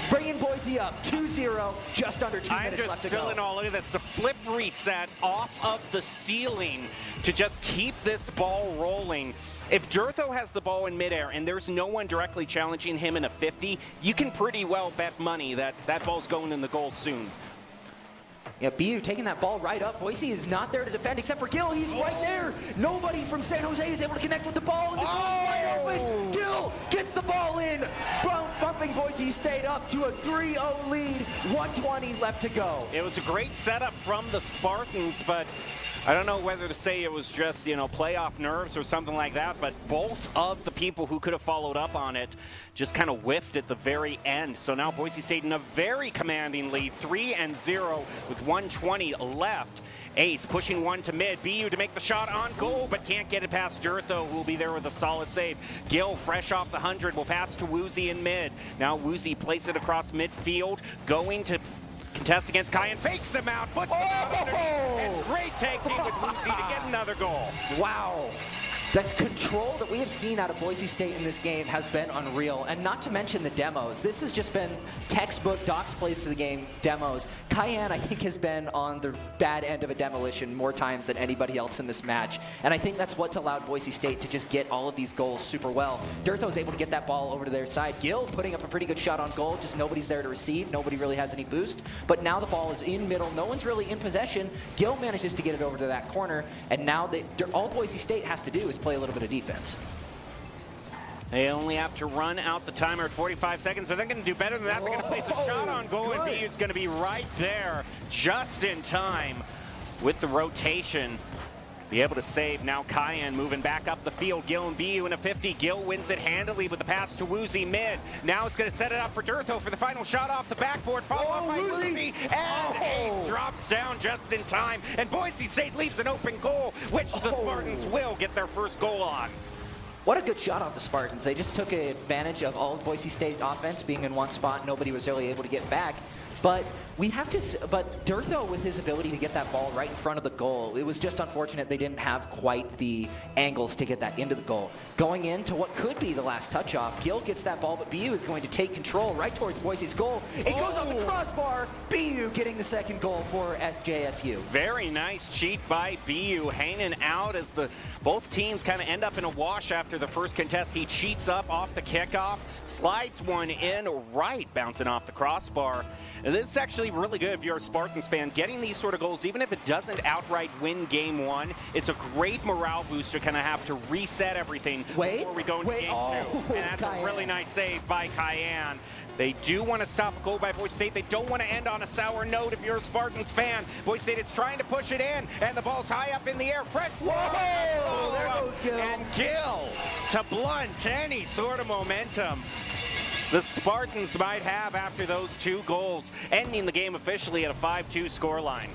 bringing Boise up 2-0, just under 2 minutes left to go. I'm just feeling all of this. The flip reset off of the ceiling to just keep this ball rolling. If Durtho has the ball in midair and there's no one directly challenging him in a 50, you can pretty well bet money that that ball's going in the goal soon. Yeah, BU taking that ball right up. Boise is not there to defend except for Gill. He's right there. Nobody from San Jose is able to connect with the ball. And the goal is wide open. Gill gets the ball in. Bumping Boise State up to a 3-0 lead. 1:20 left to go. It was a great setup from the Spartans, but I don't know whether to say it was just, playoff nerves or something like that, but both of the people who could have followed up on it just kind of whiffed at the very end. So now Boise State in a very commanding lead, 3-0 with 1:20 left. Ace pushing one to mid. BU to make the shot on goal, but can't get it past Durtho, who will be there with a solid save. Gill, fresh off the 100, will pass to Woozy in mid. Now Woozy plays it across midfield, going to contest against Kai and fakes him out, puts him out underneath, and great tag team with Woozy to get another goal. Wow. The control that we have seen out of Boise State in this game has been unreal, and not to mention the demos. This has just been textbook Doc's plays to the game demos. Cayenne, I think, has been on the bad end of a demolition more times than anybody else in this match, and I think that's what's allowed Boise State to just get all of these goals super well. Durtho's able to get that ball over to their side. Gill putting up a pretty good shot on goal, just nobody's there to receive. Nobody really has any boost, but now the ball is in middle. No one's really in possession. Gill manages to get it over to that corner, and now all Boise State has to do is play a little bit of defense. They only have to run out the timer at 45 seconds, but they're going to do better than that. They're going to place a shot on goal, and BU's going to be right there just in time with the rotation. Be able to save. Now Cayenne moving back up the field. Gill and BU in a 50. Gill wins it handily with the pass to Woozy mid. Now it's going to set it up for Durtho for the final shot off the backboard. Followed up by Woozy. And Ace drops down just in time. And Boise State leaves an open goal, which the Spartans will get their first goal on. What a good shot off the Spartans. They just took advantage of all of Boise State offense being in one spot. Nobody was really able to get back. But Durtho, with his ability to get that ball right in front of the goal, it was just unfortunate they didn't have quite the angles to get that into the goal. Going into what could be the last touch-off, Gill gets that ball, but BU is going to take control right towards Boise's goal. It goes off the crossbar. BU getting the second goal for SJSU. Very nice cheat by BU, hanging out as both teams kind of end up in a wash after the first contest. He cheats up off the kickoff, slides one in right, bouncing off the crossbar. And this is actually really good if you're a Spartans fan. Getting these sort of goals, even if it doesn't outright win game one, it's a great morale booster. Kind of have to reset everything before we go into game two. And that's a really nice save by Cayenne. They do want to stop a goal by Boise State. They don't want to end on a sour note if you're a Spartans fan. Boise State is trying to push it in, and the ball's high up in the air. Fresh. Whoa! There goes Gill. And Gill to blunt any sort of momentum the Spartans might have after those two goals, ending the game officially at a 5-2 scoreline.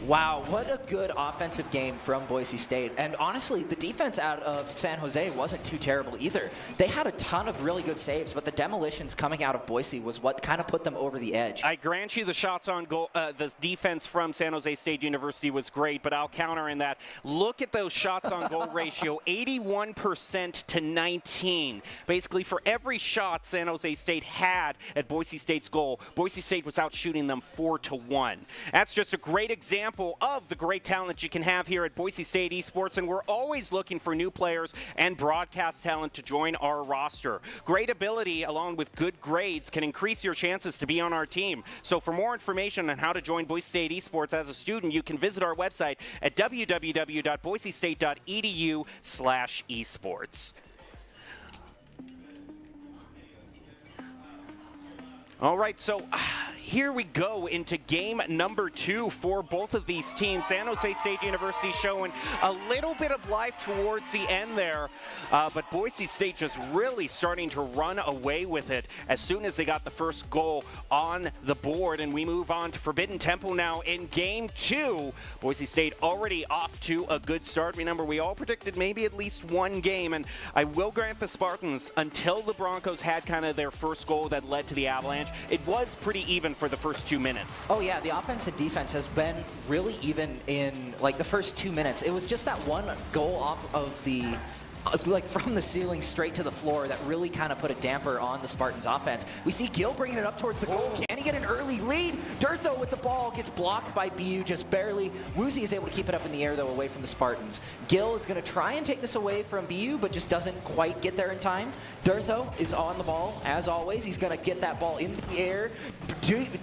Wow, what a good offensive game from Boise State. And honestly, the defense out of San Jose wasn't too terrible either. They had a ton of really good saves, but the demolitions coming out of Boise was what kind of put them over the edge. I grant you the shots on goal, the defense from San Jose State University was great, but I'll counter in that. Look at those shots on goal ratio, 81% to 19. Basically, for every shot San Jose State had at Boise State's goal, Boise State was out shooting them 4-1. That's just a great example of the great talent you can have here at Boise State Esports, and we're always looking for new players and broadcast talent to join our roster. Great ability along with good grades can increase your chances to be on our team. So for more information on how to join Boise State Esports as a student, you can visit our website at www.boisestate.edu/esports. All right, so here we go into game number 2 for both of these teams. San Jose State University showing a little bit of life towards the end there, but Boise State just really starting to run away with it as soon as they got the first goal on the board. And we move on to Forbidden Temple now in game 2. Boise State already off to a good start. Remember, we all predicted maybe at least one game, and I will grant the Spartans, until the Broncos had kind of their first goal that led to the Avalanche, it was pretty even for the first 2 minutes. Oh yeah, the offense and defense has been really even in like the first 2 minutes. It was just that one goal off of the like from the ceiling straight to the floor that really kind of put a damper on the Spartans offense. We see Gill bringing it up towards the goal. Can he get an early lead? Durtho with the ball gets blocked by BU just barely. Woozy is able to keep it up in the air though, away from the Spartans. Gill is going to try and take this away from BU, but just doesn't quite get there in time. Durtho is on the ball as always. He's going to get that ball in the air,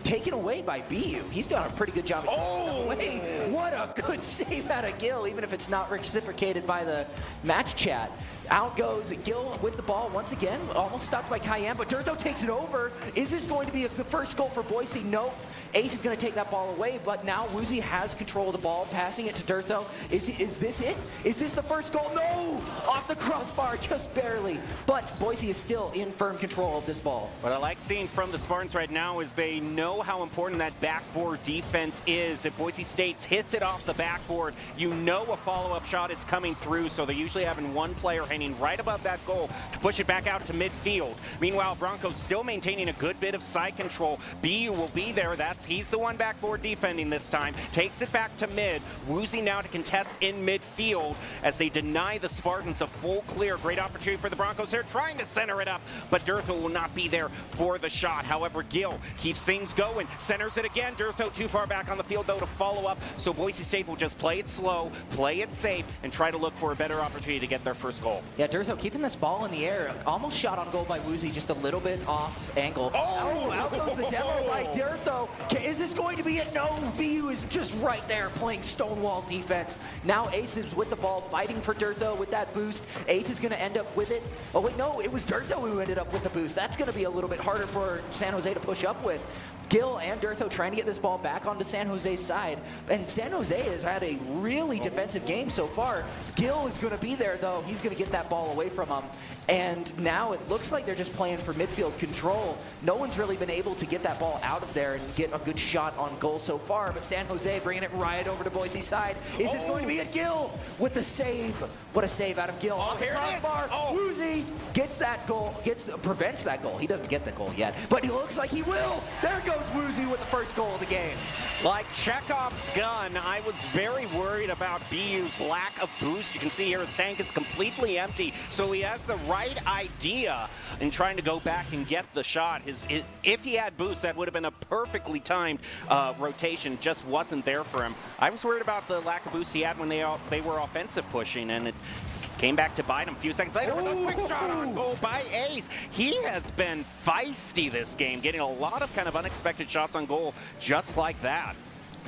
taken away by BU. He's done a pretty good job of getting away. What a good save out of Gill, even if it's not reciprocated by the match chat. Out goes Gill with the ball once again, almost stopped by Cayenne, but Durtho takes it over. Is this going to be the first goal for Boise? Nope. Ace is going to take that ball away, but now Woozy has control of the ball, passing it to Durtho. Is this it? Is this the first goal? No! Off the crossbar, just barely. But Boise is still in firm control of this ball. What I like seeing from the Spartans right now is they know how important that backboard defense is. If Boise State hits it off the backboard, you know a follow-up shot is coming through, so they're usually having one player hanging right above that goal to push it back out to midfield. Meanwhile, Broncos still maintaining a good bit of side control. BU will be there. He's the one backboard defending this time. Takes it back to mid. Woozy now to contest in midfield as they deny the Spartans a full clear. Great opportunity for the Broncos. They're trying to center it up, but Durtho will not be there for the shot. However, Gill keeps things going. Centers it again. Durtho too far back on the field, though, to follow up. So Boise State will just play it slow, play it safe, and try to look for a better opportunity to get their first goal. Yeah, Durtho keeping this ball in the air. Almost shot on goal by Woozy, just a little bit off angle. Oh, out goes the demo by Durtho. Is this going to be it? No, BU is just right there playing stonewall defense. Now Ace is with the ball, fighting for Durtho with that boost. Ace is going to end up with it. Oh, wait, no, it was Durtho who ended up with the boost. That's going to be a little bit harder for San Jose to push up with. Gill and Durtho trying to get this ball back onto San Jose's side. And San Jose has had a really defensive game so far. Gill is going to be there, though. He's going to get that ball away from him. And now it looks like they're just playing for midfield control. No one's really been able to get that ball out of there and get a good shot on goal so far. But San Jose bringing it right over to Boise's side. Is this going to be a Gill with the save? What a save out of Gill. Oh, here it is. Woozy gets that goal, prevents that goal. He doesn't get the goal yet, but he looks like he will. There goes Woozy with the first goal of the game. Like Chekhov's gun, I was very worried about BU's lack of boost. You can see here his tank is completely empty, so he has the right idea in trying to go back and get the shot. If he had boost, that would have been a perfectly timed rotation. Just wasn't there for him. I was worried about the lack of boost he had when they were offensive pushing, and it came back to bite him a few seconds later with a quick shot on goal by Ace. He has been feisty this game, getting a lot of kind of unexpected shots on goal just like that.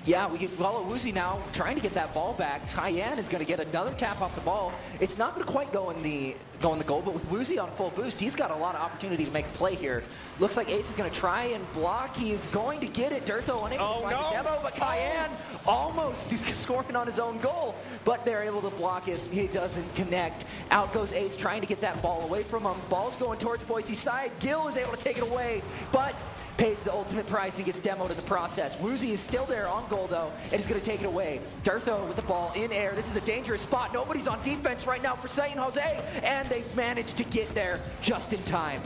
Yeah, we can follow Woozy now, trying to get that ball back. Tyann is going to get another tap off the ball. It's not going to quite go in the goal, but with Woozy on full boost, he's got a lot of opportunity to make a play here. Looks like Ace is going to try and block. He is going to get it. Durtho unable to find the demo, but Tyann almost scoring on his own goal, but they're able to block it. He doesn't connect. Out goes Ace trying to get that ball away from him. Ball's going towards Boise's side. Gill is able to take it away, but pays the ultimate price and gets demoed in the process. Woozy is still there on goal, though, and is going to take it away. Durtho with the ball in air. This is a dangerous spot. Nobody's on defense right now for San Jose, and they've managed to get there just in time.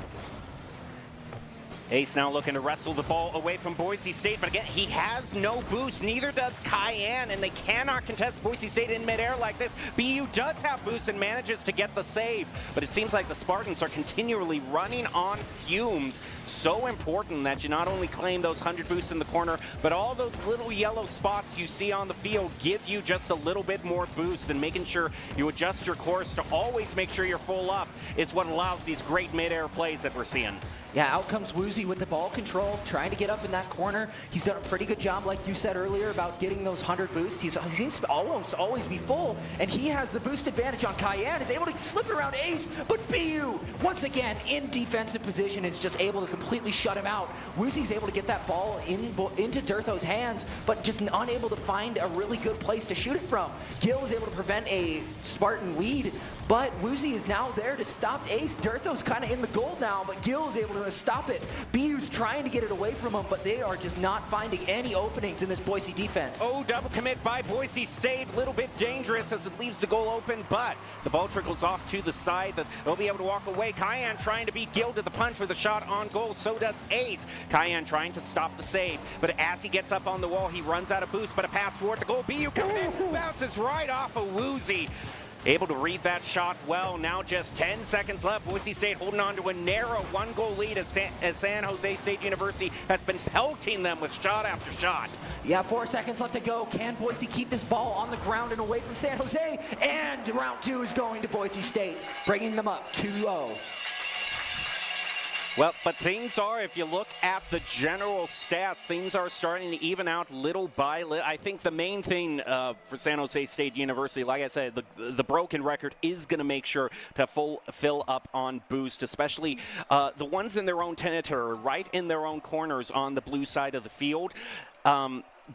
Ace now looking to wrestle the ball away from Boise State, but again, he has no boost. Neither does Cayenne, and they cannot contest Boise State in midair like this. BU does have boost and manages to get the save, but it seems like the Spartans are continually running on fumes. So important that you not only claim those 100 boosts in the corner, but all those little yellow spots you see on the field give you just a little bit more boost, and making sure you adjust your course to always make sure you're full up is what allows these great midair plays that we're seeing. Yeah, out comes Woozy with the ball control, trying to get up in that corner. He's done a pretty good job, like you said earlier, about getting those 100 boosts. He seems to almost always be full, and he has the boost advantage on Cayenne. Is able to slip around Ace, but BU, once again, in defensive position, is just able to completely shut him out. Woozy's able to get that ball into Durtho's hands, but just unable to find a really good place to shoot it from. Gill is able to prevent a Spartan lead, but Woozy is now there to stop Ace. Durtho's kind of in the goal now, but Gill is able to stop it. BU's trying to get it away from him, but they are just not finding any openings in this Boise defense. Oh, double commit by Boise State. A little bit dangerous as it leaves the goal open, but the ball trickles off to the side that they'll be able to walk away. Cayenne trying to beat Gill to the punch with a shot on goal. So does Ace. Cayenne trying to stop the save, but as he gets up on the wall, he runs out of boost, but a pass toward the goal. BU coming in, bounces right off of Woozy. Able to read that shot well. Now just 10 seconds left. Boise State holding on to a narrow one-goal lead as San Jose State University has been pelting them with shot after shot. Yeah, 4 seconds left to go. Can Boise keep this ball on the ground and away from San Jose? And round two is going to Boise State, bringing them up 2-0. Well, but things are, if you look at the general stats, things are starting to even out little by little. I think the main thing for San Jose State University, like I said, the broken record is going to make sure to fill up on boost, especially the ones in their own territory, right in their own corners on the blue side of the field.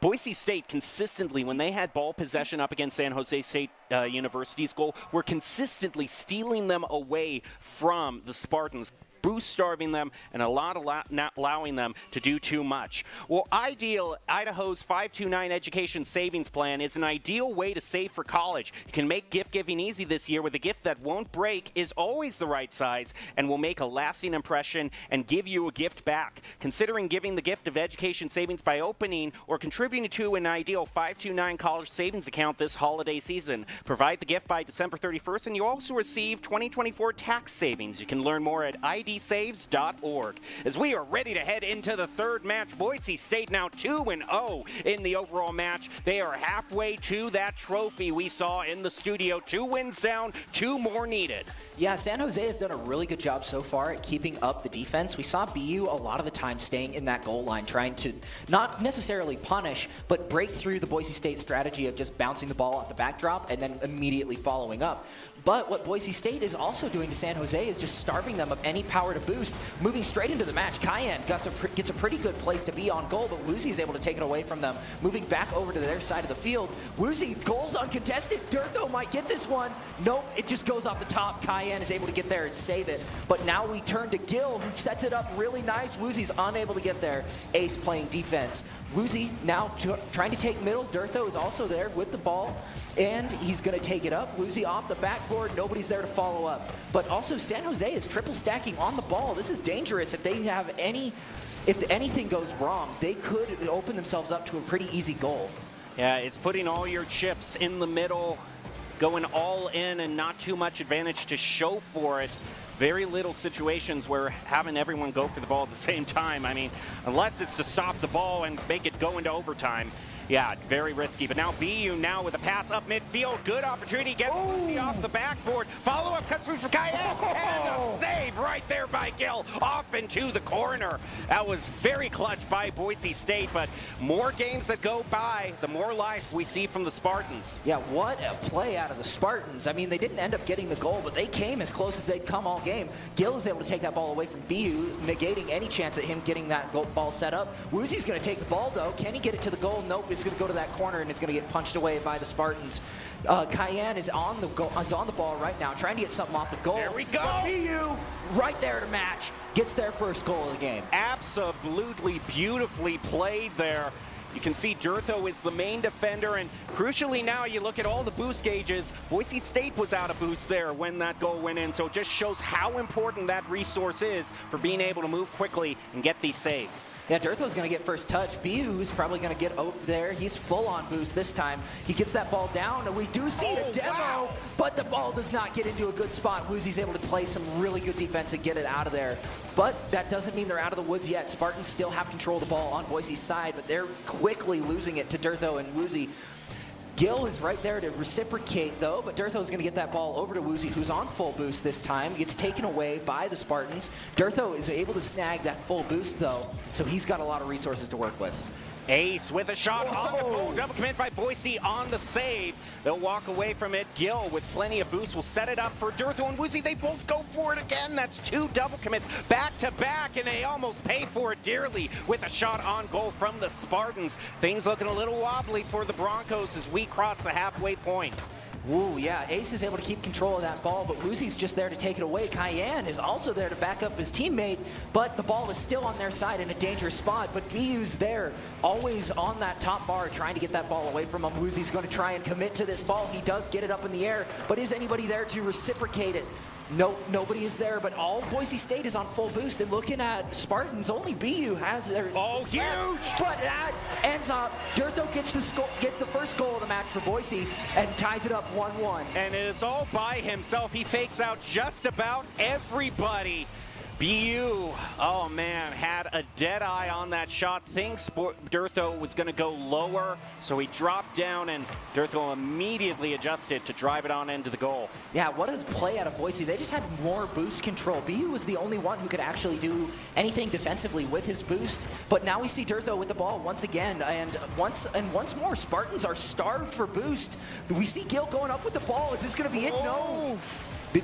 Boise State consistently, when they had ball possession up against San Jose State University's goal, were consistently stealing them away from the Spartans, boost starving them, and not allowing them to do too much. Well, Idaho's 529 Education Savings Plan is an ideal way to save for college. You can make gift giving easy this year with a gift that won't break, is always the right size, and will make a lasting impression and give you a gift back. Considering giving the gift of education savings by opening or contributing to an ideal 529 college savings account this holiday season. Provide the gift by December 31st, and you also receive 2024 tax savings. You can learn more at idsaves.org. As we are ready to head into the third match, Boise State now 2-0 in the overall match. They are halfway to that trophy we saw in the studio. 2 wins down, 2 more needed. Yeah, San Jose has done a really good job so far at keeping up the defense. We saw BU a lot of the time staying in that goal line, trying to not necessarily punish, but break through the Boise State strategy of just bouncing the ball off the backdrop and then immediately following up. But what Boise State is also doing to San Jose is just starving them of any power to boost, moving straight into the match. Cayenne gets a pretty good place to be on goal, but Woozy is able to take it away from them, moving back over to their side of the field. Woozy, goals uncontested. Durtho might get this one. Nope, it just goes off the top. Cayenne is able to get there and save it. But now we turn to Gill, who sets it up really nice. Woozy's unable to get there. Ace playing defense. Woozy now trying to take middle. Durtho is also there with the ball, and he's going to take it up. Woozy off the backboard. Nobody's there to follow up. But also San Jose is triple stacking on the ball. This is dangerous. If anything goes wrong, they could open themselves up to a pretty easy goal. Yeah, it's putting all your chips in the middle, going all in, and not too much advantage to show for it. Very little situations where having everyone go for the ball at the same time. I mean, unless it's to stop the ball and make it go into overtime. Yeah, very risky. But now BU now with a pass up midfield. Good opportunity. Gets Lucy off the backboard. Follow-up comes through for Cayenne. And a save right there by Gill. Off into the corner. That was very clutch by Boise State. But more games that go by, the more life we see from the Spartans. Yeah, what a play out of the Spartans. I mean, they didn't end up getting the goal, but they came as close as they'd come all game. Gill is able to take that ball away from BU, negating any chance at him getting that ball set up. Woozy's going to take the ball, though. Can he get it to the goal? Nope. It's going to go to that corner, and it's going to get punched away by the Spartans. Cayenne is on the ball right now, trying to get something off the goal. There we go. But BU right there to match. Gets their first goal of the game. Absolutely beautifully played there. You can see Durtho is the main defender, and crucially now you look at all the boost gauges. Boise State was out of boost there when that goal went in, so it just shows how important that resource is for being able to move quickly and get these saves. Yeah, Durtho's going to get first touch. BU is probably going to get over there. He's full on boost this time. He gets that ball down, and we do see a demo, but the ball does not get into a good spot. Woozy's able to play some really good defense and get it out of there. But that doesn't mean they're out of the woods yet. Spartans still have control of the ball on Boise's side, but they're quickly losing it to Durtho and Woozy. Gill is right there to reciprocate, though, but Durtho's going to get that ball over to Woozy, who's on full boost this time. Gets taken away by the Spartans. Durtho is able to snag that full boost, though, so he's got a lot of resources to work with. Ace with a shot on the goal. Double commit by Boise on the save. They'll walk away from it. Gill with plenty of boost will set it up for Durtho and Woozy. They both go for it again. That's 2 double commits back to back, and they almost pay for it dearly with a shot on goal from the Spartans. Things looking a little wobbly for the Broncos as we cross the halfway point. Ooh, yeah, Ace is able to keep control of that ball, but Woozy's just there to take it away. Cayenne is also there to back up his teammate, but the ball is still on their side in a dangerous spot. But BU's there, always on that top bar, trying to get that ball away from him. Woozy's going to try and commit to this ball. He does get it up in the air, but is anybody there to reciprocate it? Nope, nobody is there, but all Boise State is on full boost. And looking at Spartans, only BU has their... Oh, huge! But that ends up, Durtho gets the first goal of the match for Boise and ties it up 1-1. And it is all by himself. He fakes out just about everybody. BU, oh man, had a dead eye on that shot. Thinks Durtho was going to go lower, so he dropped down, and Durtho immediately adjusted to drive it on into the goal. Yeah, what a play out of Boise. They just had more boost control. BU was the only one who could actually do anything defensively with his boost, but now we see Durtho with the ball once again, and once more, Spartans are starved for boost. We see Gil going up with the ball. Is this going to be it? No.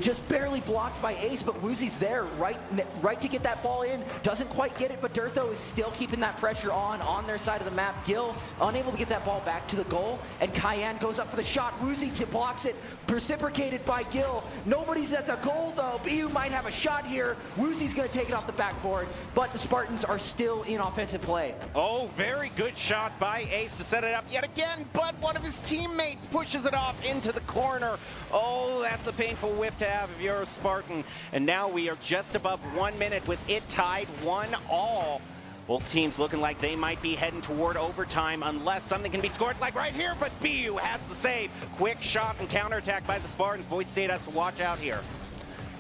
Just barely blocked by Ace, but Woozy's there, right to get that ball in. Doesn't quite get it, but Durtho is still keeping that pressure on their side of the map. Gil unable to get that ball back to the goal, and Cayenne goes up for the shot. Woozy blocks it, reciprocated by Gil. Nobody's at the goal, though. BU might have a shot here. Woozy's going to take it off the backboard, but the Spartans are still in offensive play. Oh, very good shot by Ace to set it up yet again, but one of his teammates pushes it off into the corner. Oh, that's a painful whiff to have if you're a Spartan. And now we are just above 1 minute with it tied 1-all. Both teams looking like they might be heading toward overtime unless something can be scored like right here, but BU has the save. Quick shot and counterattack by the Spartans. Boise State has to watch out here.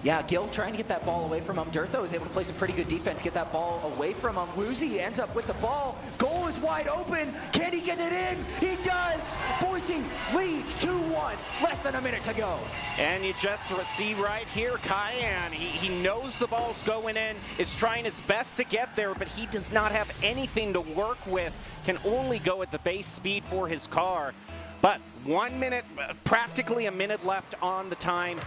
Yeah, Gil trying to get that ball away from him. Durtho is able to play some pretty good defense, get that ball away from him. Woozy ends up with the ball. Goal is wide open. Can he get it in? He does. Boise leads 2-1. Less than a minute to go. And you just see right here, Cayenne, he knows the ball's going in, is trying his best to get there, but he does not have anything to work with, can only go at the base speed for his car. But 1 minute, practically a minute left on the time.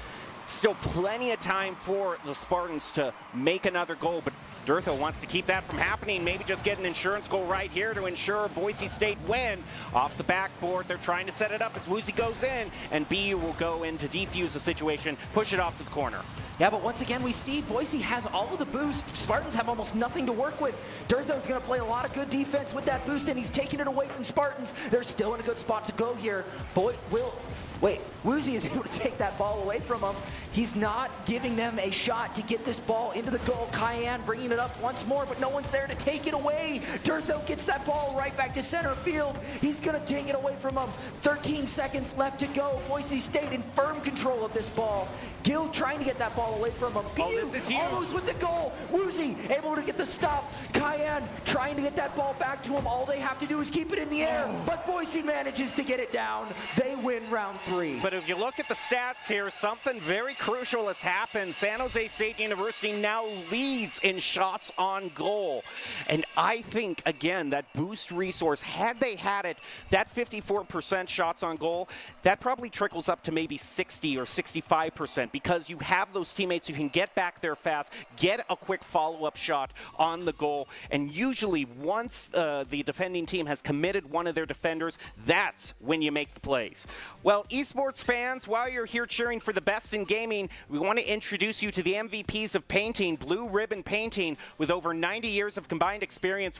Still plenty of time for the Spartans to make another goal, but Durtho wants to keep that from happening. Maybe just get an insurance goal right here to ensure Boise State win. Off the backboard, they're trying to set it up as Woozy goes in, and BU will go in to defuse the situation, push it off to the corner. Yeah, but once again, we see Boise has all of the boost. Spartans have almost nothing to work with. Durtho's going to play a lot of good defense with that boost, and he's taking it away from Spartans. They're still in a good spot to go here. Woozy is able to take that ball away from him. He's not giving them a shot to get this ball into the goal. Cayenne bringing it up once more, but no one's there to take it away. Durtho gets that ball right back to center field. He's going to take it away from him. 13 seconds left to go. Boise State in firm control of this ball. Gil trying to get that ball away from him. This is huge. Almost with the goal. Woozy able to get the stop. Cayenne trying to get that ball back to him. All they have to do is keep it in the air, but Boise manages to get it down. They win round 3. But if you look at the stats here, something very crucial has happened. San Jose State University now leads in shots on goal. And I think, again, that boost resource, had they had it, that 54% shots on goal, that probably trickles up to maybe 60 or 65%, because you have those teammates who can get back there fast, get a quick follow-up shot on the goal, and usually once the defending team has committed one of their defenders, that's when you make the plays. Well, esports fans, while you're here cheering for the best in gaming, we want to introduce you to the MVPs of painting, Blue Ribbon Painting. With over 90 years of combined experience,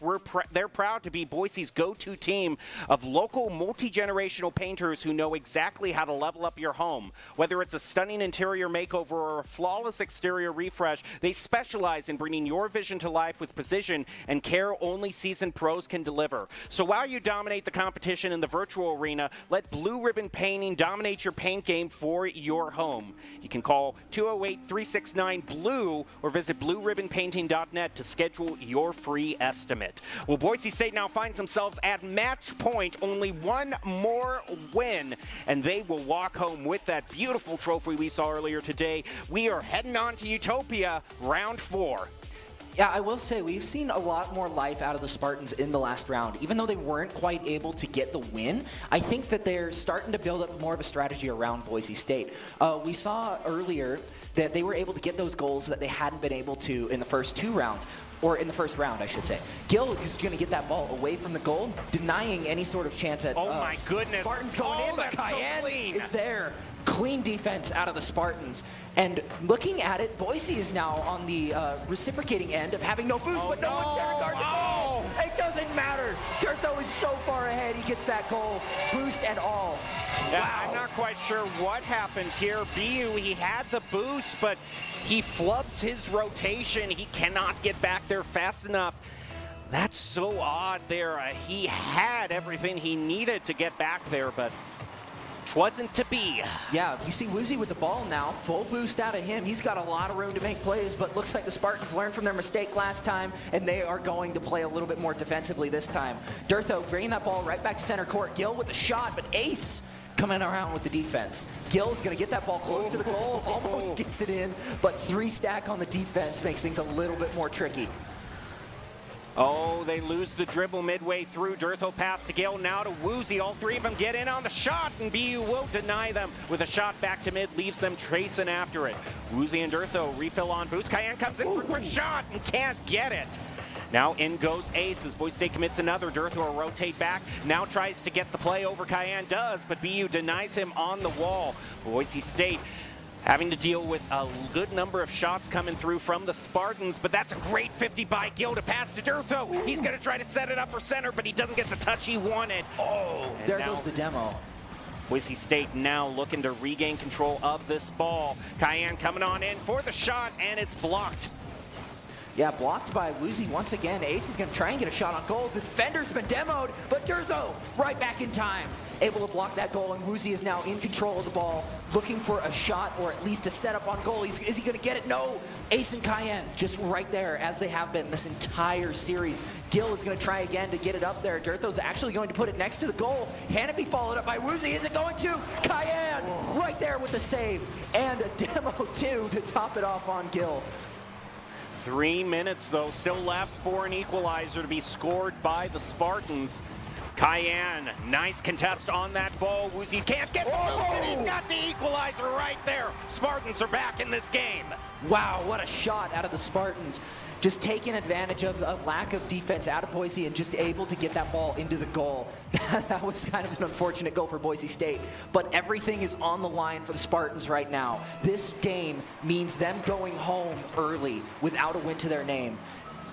they're proud to be Boise's go-to team of local multi-generational painters who know exactly how to level up your home. Whether it's a stunning interior makeover or a flawless exterior refresh, they specialize in bringing your vision to life with precision and care only seasoned pros can deliver. So while you dominate the competition in the virtual arena, let Blue Ribbon Painting dominate your paint game for your home. You can call 208-369-BLUE or visit blueribbonpainting.net to schedule your free estimate. Well, Boise State now finds themselves at match point, only one more win, and they will walk home with that beautiful trophy we saw earlier today. We are heading on to Utopia, round 4. Yeah, I will say we've seen a lot more life out of the Spartans in the last round. Even though they weren't quite able to get the win, I think that they're starting to build up more of a strategy around Boise State. We saw earlier that they were able to get those goals that they hadn't been able to in the first 2 rounds. Or in the first round, I should say. Gil is going to get that ball away from the goal, denying any sort of chance at my goodness. Spartans going in, but Cayenne so clean. is there. Clean defense out of the Spartans. And looking at it, Boise is now on the reciprocating end of having no boost, but no one's there to guard the goal. It doesn't matter. Durtho is so far ahead, he gets that goal, boost and all. Yeah, Wow. I'm not quite sure what happened here. BU, he had the boost, but he flubs his rotation. He cannot get back there fast enough. That's so odd there. He had everything he needed to get back there, but which wasn't to be. Yeah, you see Woozy with the ball now, full boost out of him. He's got a lot of room to make plays, but looks like the Spartans learned from their mistake last time, and they are going to play a little bit more defensively this time. Durtho bringing that ball right back to center court. Gil with the shot, but Ace coming around with the defense. Gil's going to get that ball close to the goal, almost gets it in, but 3 stack on the defense makes things a little bit more tricky. Oh, they lose the dribble midway through. Durtho pass to Gale, now to Woozy. All 3 of them get in on the shot, and BU won't deny them with a shot back to mid, leaves them tracing after it. Woozy and Durtho refill on boost. Cayenne comes in for a quick shot and can't get it. Now in goes Ace as Boise State commits another. Durtho will rotate back. Now tries to get the play over. Cayenne does, but BU denies him on the wall. Boise State having to deal with a good number of shots coming through from the Spartans, but that's a great 50 by Gil to pass to Durtho. He's going to try to set it up or center, but he doesn't get the touch he wanted. Oh, there goes the demo. Boise State now looking to regain control of this ball. Cayenne coming on in for the shot, and it's blocked. Yeah, blocked by Woozy once again. Ace is going to try and get a shot on goal. The defender's been demoed, but Durtho right back in time. Able to block that goal, and Woozy is now in control of the ball, looking for a shot or at least a setup on goal. Is he going to get it? No. Ace and Cayenne just right there, as they have been this entire series. Gil is going to try again to get it up there. Durtho's actually going to put it next to the goal. Hannity followed up by Woozy. Is it going to? Cayenne right there with the save. And a demo, too, to top it off on Gil. 3 minutes, though, still left for an equalizer to be scored by the Spartans. Cayenne, nice contest on that ball. Woozy can't get the move, and he's got the equalizer right there. Spartans are back in this game. Wow, what a shot out of the Spartans. Just taking advantage of a lack of defense out of Boise and just able to get that ball into the goal. That was kind of an unfortunate goal for Boise State, but everything is on the line for the Spartans right now. This game means them going home early without a win to their name.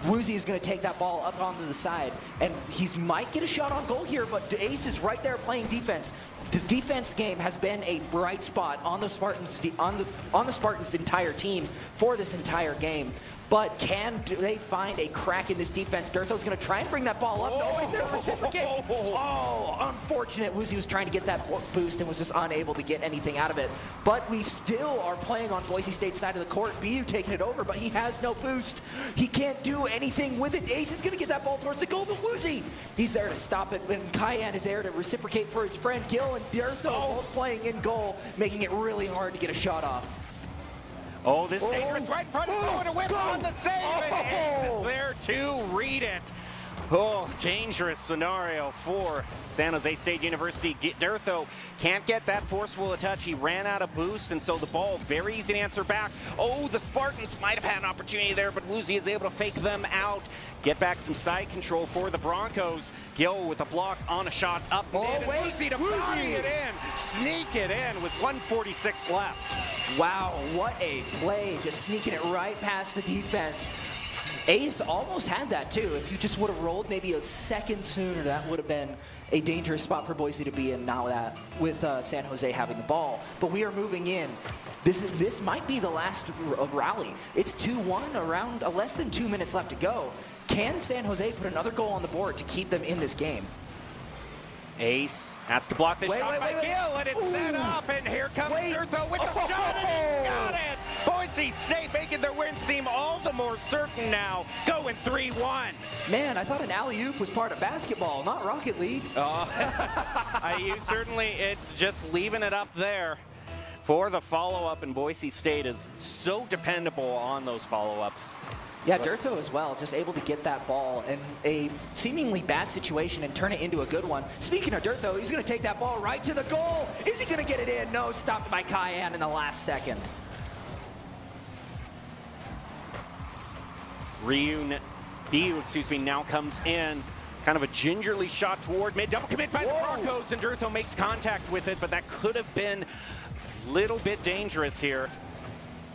Woozy is going to take that ball up onto the side, and he might get a shot on goal here, but Ace is right there playing defense. The defense game has been a bright spot on the Spartans, on the Spartans' entire team for this entire game. But do they find a crack in this defense? Durtho's going to try and bring that ball up. No, is there a reciprocate? Oh, unfortunate. Woozy was trying to get that boost and was just unable to get anything out of it. But we still are playing on Boise State's side of the court. BU taking it over, but he has no boost. He can't do anything with it. Ace is going to get that ball towards the goal, but Woozy, he's there to stop it. And Cayenne is there to reciprocate for his friend Gil, and Durtho both playing in goal, making it really hard to get a shot off. Oh, this dangerous right in front of him, a whip on the save, and Ace is there to read it. Oh, dangerous scenario for San Jose State University. Durtho can't get that forceful a touch. He ran out of boost, and so the ball, very easy to answer back. Oh, the Spartans might have had an opportunity there, but Woozy is able to fake them out. Get back some side control for the Broncos. Gil with a block on a shot up mid, and Woozy to body it in, sneak it in with 1:46 left. Wow, what a play, just sneaking it right past the defense. Ace almost had that too. If you just would have rolled maybe a second sooner, that would have been a dangerous spot for Boise to be in now that with San Jose having the ball. But we are moving in. This might be the last rally. It's 2-1, around less than 2 minutes left to go. Can San Jose put another goal on the board to keep them in this game? Ace has to block the shot by Gil, and it's set up, and here comes Durtho with the shot, and he got it! Boise State making their win seem all the more certain now, going 3-1. Man, I thought an alley-oop was part of basketball, not Rocket League. You certainly, it's just leaving it up there for the follow-up, and Boise State is so dependable on those follow-ups. Yeah, Durtho as well, just able to get that ball in a seemingly bad situation and turn it into a good one. Speaking of Durtho, he's going to take that ball right to the goal. Is he going to get it in? No, stopped by Cayenne in the last second. BU, now comes in. Kind of a gingerly shot toward mid. Double commit by the Broncos, and Durtho makes contact with it, but that could have been a little bit dangerous here.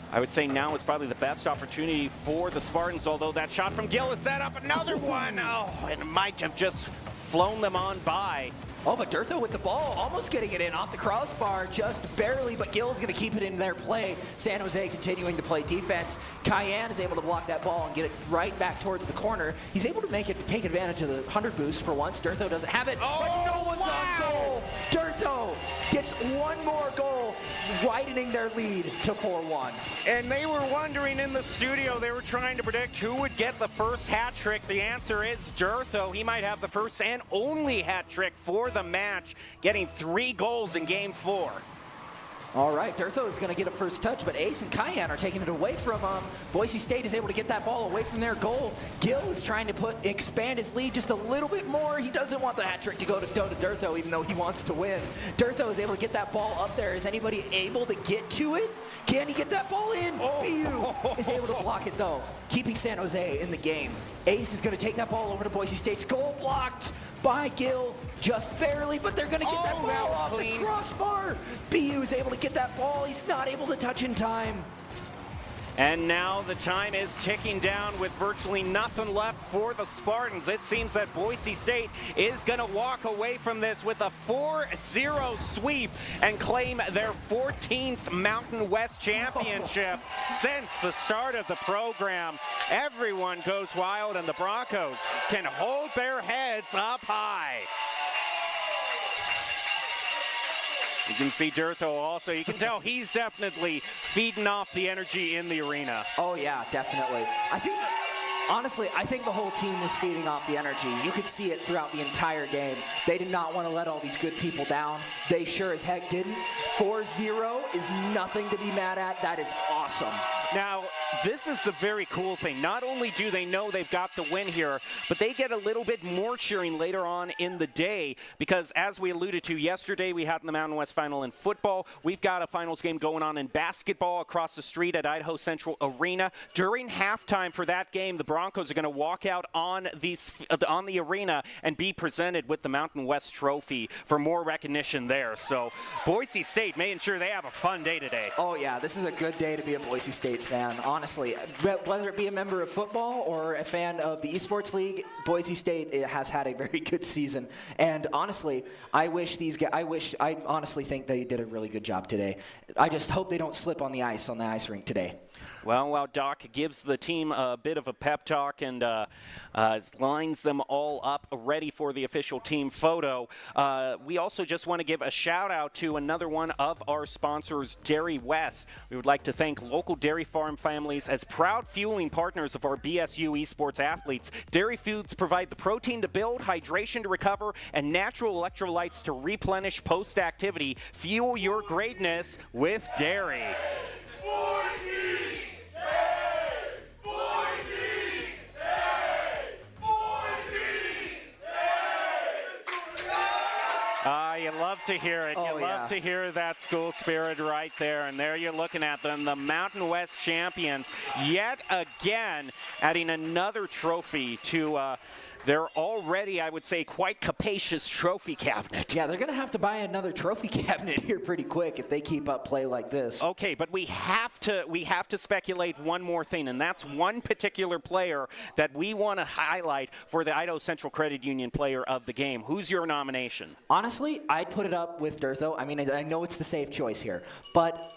I would say now is probably the best opportunity for the Spartans, although that shot from Gil is set up. Another one. Oh, it might have just flown them on by. Oh, but Durtho with the ball, almost getting it in off the crossbar, just barely, but Gil's going to keep it in their play. San Jose continuing to play defense. Cayenne is able to block that ball and get it right back towards the corner. He's able to take advantage of the 100 boost for once. Durtho doesn't have it, but no one's on goal. Durtho gets one one more goal, widening their lead to 4-1. And they were wondering in the studio, they were trying to predict who would get the first hat trick. The answer is Durtho. He might have the first and only hat trick for the match, getting 3 goals in Game 4. All right, Durtho is going to get a first touch, but Ace and Cayenne are taking it away from him. Boise State is able to get that ball away from their goal. Gil is trying to expand his lead just a little bit more. He doesn't want the hat trick to go to Durtho, even though he wants to win. Durtho is able to get that ball up there. Is anybody able to get to it? Can he get that ball in? BU is able to block it, though, keeping San Jose in the game. Ace is going to take that ball over to Boise State's goal, blocked by Gil, just barely, but they're going to get that ball off the crossbar. BU is able to get that ball. He's not able to touch in time. And now the time is ticking down with virtually nothing left for the Spartans. It seems that Boise State is going to walk away from this with a 4-0 sweep and claim their 14th Mountain West Championship since the start of the program. Everyone goes wild, and the Broncos can hold their heads up high. You can see Durtho also. You can tell he's definitely feeding off the energy in the arena. Oh, yeah, definitely. Honestly, I think the whole team was feeding off the energy. You could see it throughout the entire game. They did not want to let all these good people down. They sure as heck didn't. 4-0 is nothing to be mad at. That is awesome. Now, this is the very cool thing. Not only do they know they've got the win here, but they get a little bit more cheering later on in the day because, as we alluded to yesterday, we had the Mountain West Final in football. We've got a finals game going on in basketball across the street at Idaho Central Arena. During halftime for that game, the Broncos are going to walk out on the arena and be presented with the Mountain West Trophy for more recognition there. So Boise State making sure they have a fun day today. Oh, yeah, this is a good day to be a Boise State fan, honestly. Whether it be a member of football or a fan of the Esports League, Boise State has had a very good season. And honestly, I honestly think they did a really good job today. I just hope they don't slip on the ice rink today. Well, while Doc gives the team a bit of a pep talk and lines them all up ready for the official team photo, we also just want to give a shout out to another one of our sponsors, Dairy West. We would like to thank local dairy farm families as proud fueling partners of our BSU esports athletes. Dairy foods provide the protein to build, hydration to recover, and natural electrolytes to replenish post-activity. Fuel your greatness with dairy. You love to hear it. You love to hear that school spirit right there. And there you're looking at them, the Mountain West champions, yet again adding another trophy to their already, I would say, quite capacious trophy cabinet. Yeah, they're going to have to buy another trophy cabinet here pretty quick if they keep up play like this. Okay, but we have to speculate one more thing, and that's one particular player that we want to highlight for the Idaho Central Credit Union Player of the Game. Who's your nomination? Honestly, I'd put it up with Durtho. I mean, I know it's the safe choice here, but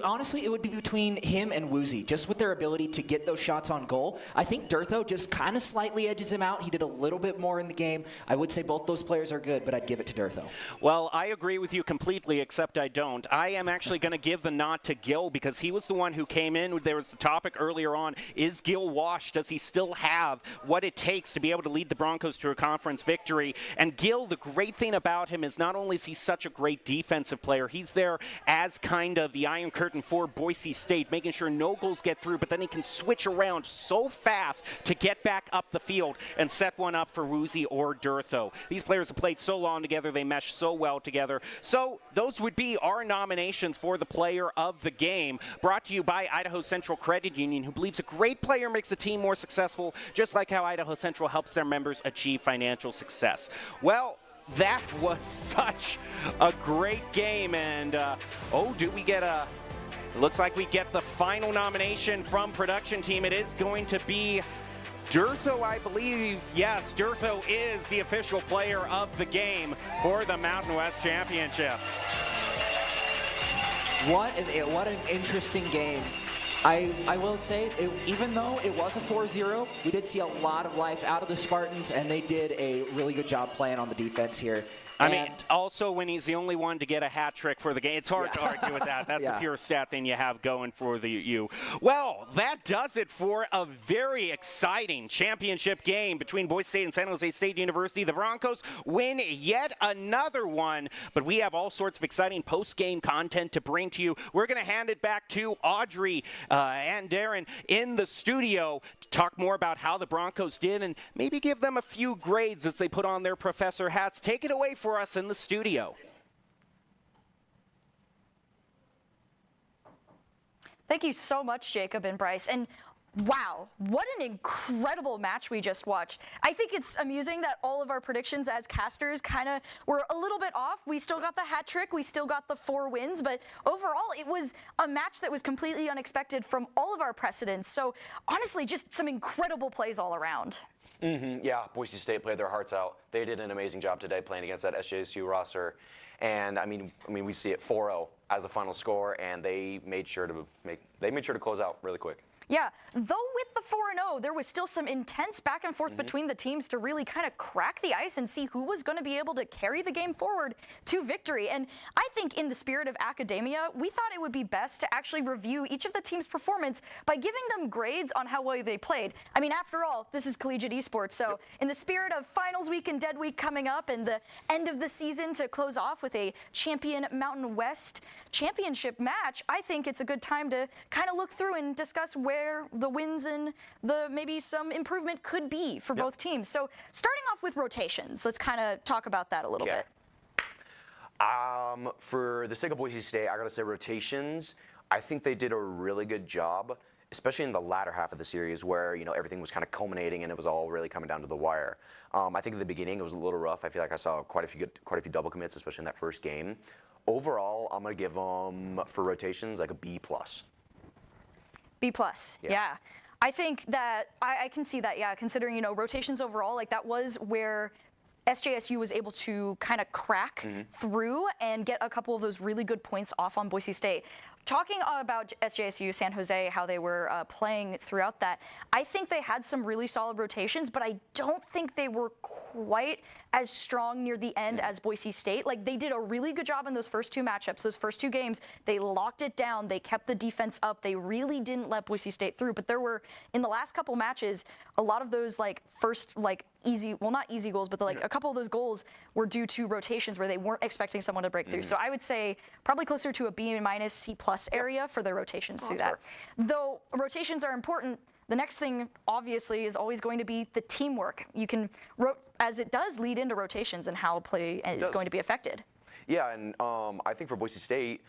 honestly, it would be between him and Woozy, just with their ability to get those shots on goal. I think Durtho just kind of slightly edges him out. He did a little bit more in the game. I would say both those players are good, but I'd give it to Durtho. Well, I agree with you completely, except I don't. I am actually going to give the nod to Gil because he was the one who came in. There was the topic earlier on, is Gil washed? Does he still have what it takes to be able to lead the Broncos to a conference victory? And Gil, the great thing about him is not only is he such a great defensive player, he's there as kind of the Iron Curtain for Boise State, making sure no goals get through, but then he can switch around so fast to get back up the field and set one up for Woozy or Durtho. These players have played so long together, they mesh so well together. So those would be our nominations for the player of the game, brought to you by Idaho Central Credit Union, who believes a great player makes a team more successful, just like how Idaho Central helps their members achieve financial success. Well, that was such a great game, and do we get a... Looks like we get the final nomination from production team. It is going to be Durtho, I believe. Yes, Durtho is the official player of the game for the Mountain West Championship. What an interesting game. I will say, even though it was a 4-0, we did see a lot of life out of the Spartans, and they did a really good job playing on the defense here. I mean, also when he's the only one to get a hat trick for the game, it's hard to argue with that. That's a pure stat thing you have going for the U. Well, that does it for a very exciting championship game between Boise State and San Jose State University. The Broncos win yet another one, but we have all sorts of exciting post-game content to bring to you. We're going to hand it back to Audrey and Darren in the studio to talk more about how the Broncos did and maybe give them a few grades as they put on their professor hats. Take it away for us in the studio. Thank you so much, Jacob and Bryce. And wow, what an incredible match we just watched. I think it's amusing that all of our predictions as casters kind of were a little bit off. We still got the hat trick, we still got the 4 wins, but overall it was a match that was completely unexpected from all of our precedents. So honestly, just some incredible plays all around. Yeah, Boise State played their hearts out. They did an amazing job today playing against that SJSU roster. And I mean, we see it 4-0 as the final score, and they made sure to close out really quick. Yeah, though with the 4-0, there was still some intense back and forth between the teams to really kind of crack the ice and see who was going to be able to carry the game forward to victory. And I think in the spirit of academia, we thought it would be best to actually review each of the team's performance by giving them grades on how well they played. I mean, after all, this is collegiate esports, so in the spirit of finals week and dead week coming up and the end of the season to close off with a champion Mountain West championship match, I think it's a good time to kind of look through and discuss where the wins and the maybe some improvement could be for both teams. So starting off with rotations, let's kind of talk about that a little bit. For the sake of Boise State, I gotta say rotations, I think they did a really good job, especially in the latter half of the series where, you know, everything was kind of culminating and it was all really coming down to the wire. I think at the beginning it was a little rough. I feel like I saw quite a few double commits, especially in that first game. Overall, I'm gonna give them, for rotations, like a B+. B+, yeah. I think that I can see that, yeah, considering, you know, rotations overall, like that was where SJSU was able to kind of crack through and get a couple of those really good points off on Boise State. Talking about SJSU, San Jose, how they were playing throughout that, I think they had some really solid rotations, but I don't think they were quite as strong near the end as Boise State. Like, they did a really good job in those first 2 matchups, those first 2 games. They locked it down. They kept the defense up. They really didn't let Boise State through. But there were, in the last couple matches, a lot of those, like, first, like, easy, well, not easy goals, but a couple of those goals were due to rotations where they weren't expecting someone to break through. So I would say probably closer to a B-, C+ area for their rotations through that. Though rotations are important, the next thing obviously is always going to be the teamwork. You can, as it does lead into rotations and how play is going to be affected. Yeah, and I think for Boise State,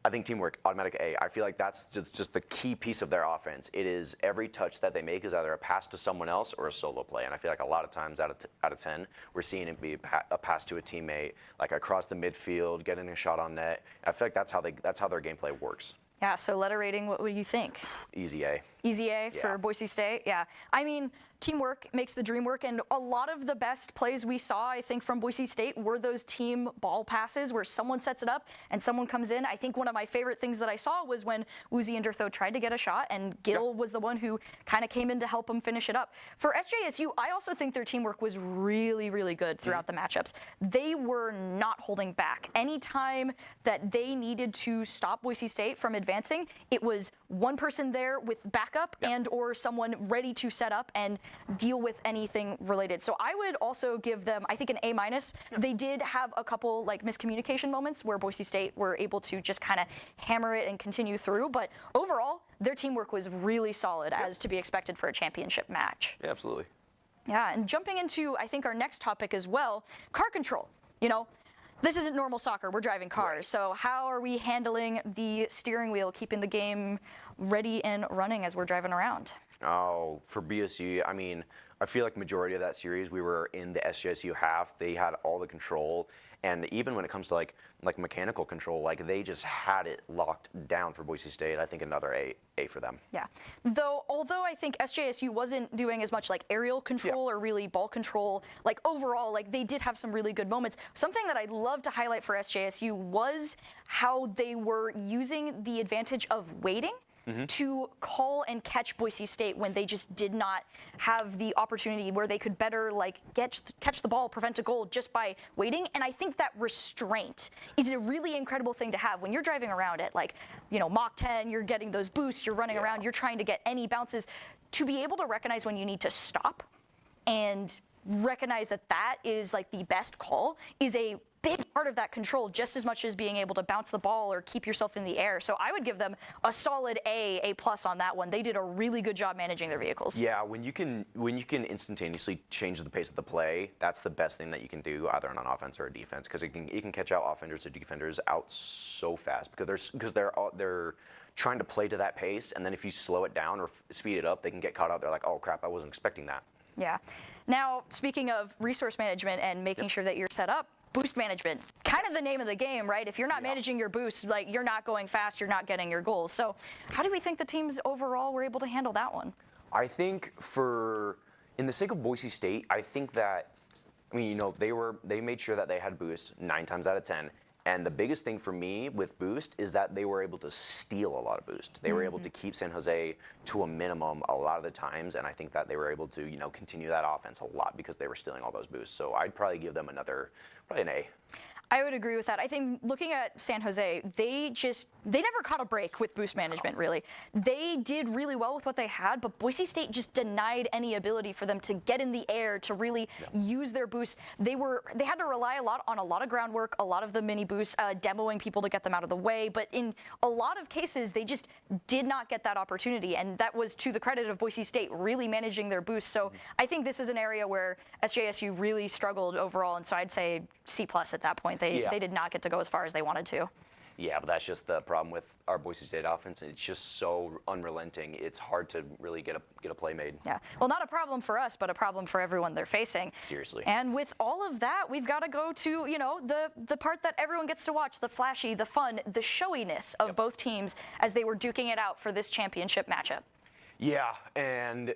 I think teamwork, automatic A. I feel like that's just the key piece of their offense. It is every touch that they make is either a pass to someone else or a solo play. And I feel like a lot of times out of 10, we're seeing it be a pass to a teammate, like across the midfield, getting a shot on net. I feel like that's how their gameplay works. Yeah, so letter rating, what would you think? Easy A. Easy A for Boise State, yeah. I mean, teamwork makes the dream work, and a lot of the best plays we saw, I think, from Boise State were those team ball passes where someone sets it up and someone comes in. I think one of my favorite things that I saw was when Uzi and Dertho tried to get a shot, and Gil was the one who kind of came in to help them finish it up. For SJSU, I also think their teamwork was really, really good throughout the matchups. They were not holding back. Anytime that they needed to stop Boise State from advancing, it was one person there with backup and or someone ready to set up and deal with anything related. So I would also give them, I think, an A-. They did have a couple like miscommunication moments where Boise State were able to just kind of hammer it and continue through, but overall, their teamwork was really solid as to be expected for a championship match. Yeah, absolutely. Yeah, and jumping into, I think, our next topic as well, car control. You know, this isn't normal soccer, we're driving cars, so how are we handling the steering wheel, keeping the game ready and running as we're driving around? Oh, for BSU, I mean, I feel like majority of that series, we were in the SJSU half. They had all the control, and even when it comes to like mechanical control, like they just had it locked down for Boise State. I think another A for them. Yeah, although I think SJSU wasn't doing as much like aerial control or really ball control, like overall, like they did have some really good moments. Something that I'd love to highlight for SJSU was how they were using the advantage of waiting to call and catch Boise State when they just did not have the opportunity where they could better like catch the ball, prevent a goal just by waiting. And I think that restraint is a really incredible thing to have when you're driving around at like, Mach 10, you're getting those boosts, you're running around, you're trying to get any bounces. To be able to recognize when you need to stop and recognize that that is like the best call is a big part of that control, just as much as being able to bounce the ball or keep yourself in the air. So I would give them a solid A+ on that one. They did a really good job managing their vehicles. Yeah, when you can instantaneously change the pace of the play, that's the best thing that you can do, either on an offense or a defense, because it can catch out offenders or defenders out so fast because they're trying to play to that pace, and then if you slow it down or speed it up, they can get caught out there like, oh crap, I wasn't expecting that. Yeah. Now, speaking of resource management and making sure that you're set up, boost management, kind of the name of the game, right? If you're not managing your boost, like you're not going fast, you're not getting your goals. So how do we think the teams overall were able to handle that one? I think in the sake of Boise State, I think that, they made sure that they had boost 9 times out of 10. And the biggest thing for me with boost is that they were able to steal a lot of boost. They were able to keep San Jose to a minimum a lot of the times, and I think that they were able to, continue that offense a lot because they were stealing all those boosts. So I'd probably give them probably an A. I would agree with that. I think looking at San Jose, they never caught a break with boost management, really. They did really well with what they had, but Boise State just denied any ability for them to get in the air, to really use their boost. They had to rely a lot on a lot of groundwork, a lot of the mini boosts, demoing people to get them out of the way, but in a lot of cases, they just did not get that opportunity, and that was to the credit of Boise State really managing their boost. So I think this is an area where SJSU really struggled overall, and so I'd say C+ at that point. They did not get to go as far as they wanted to. Yeah, but that's just the problem with our Boise State offense. It's just so unrelenting. It's hard to really get a play made. Yeah, well, not a problem for us, but a problem for everyone they're facing. Seriously. And with all of that, we've got to go to, the part that everyone gets to watch, the flashy, the fun, the showiness of both teams as they were duking it out for this championship matchup. Yeah, and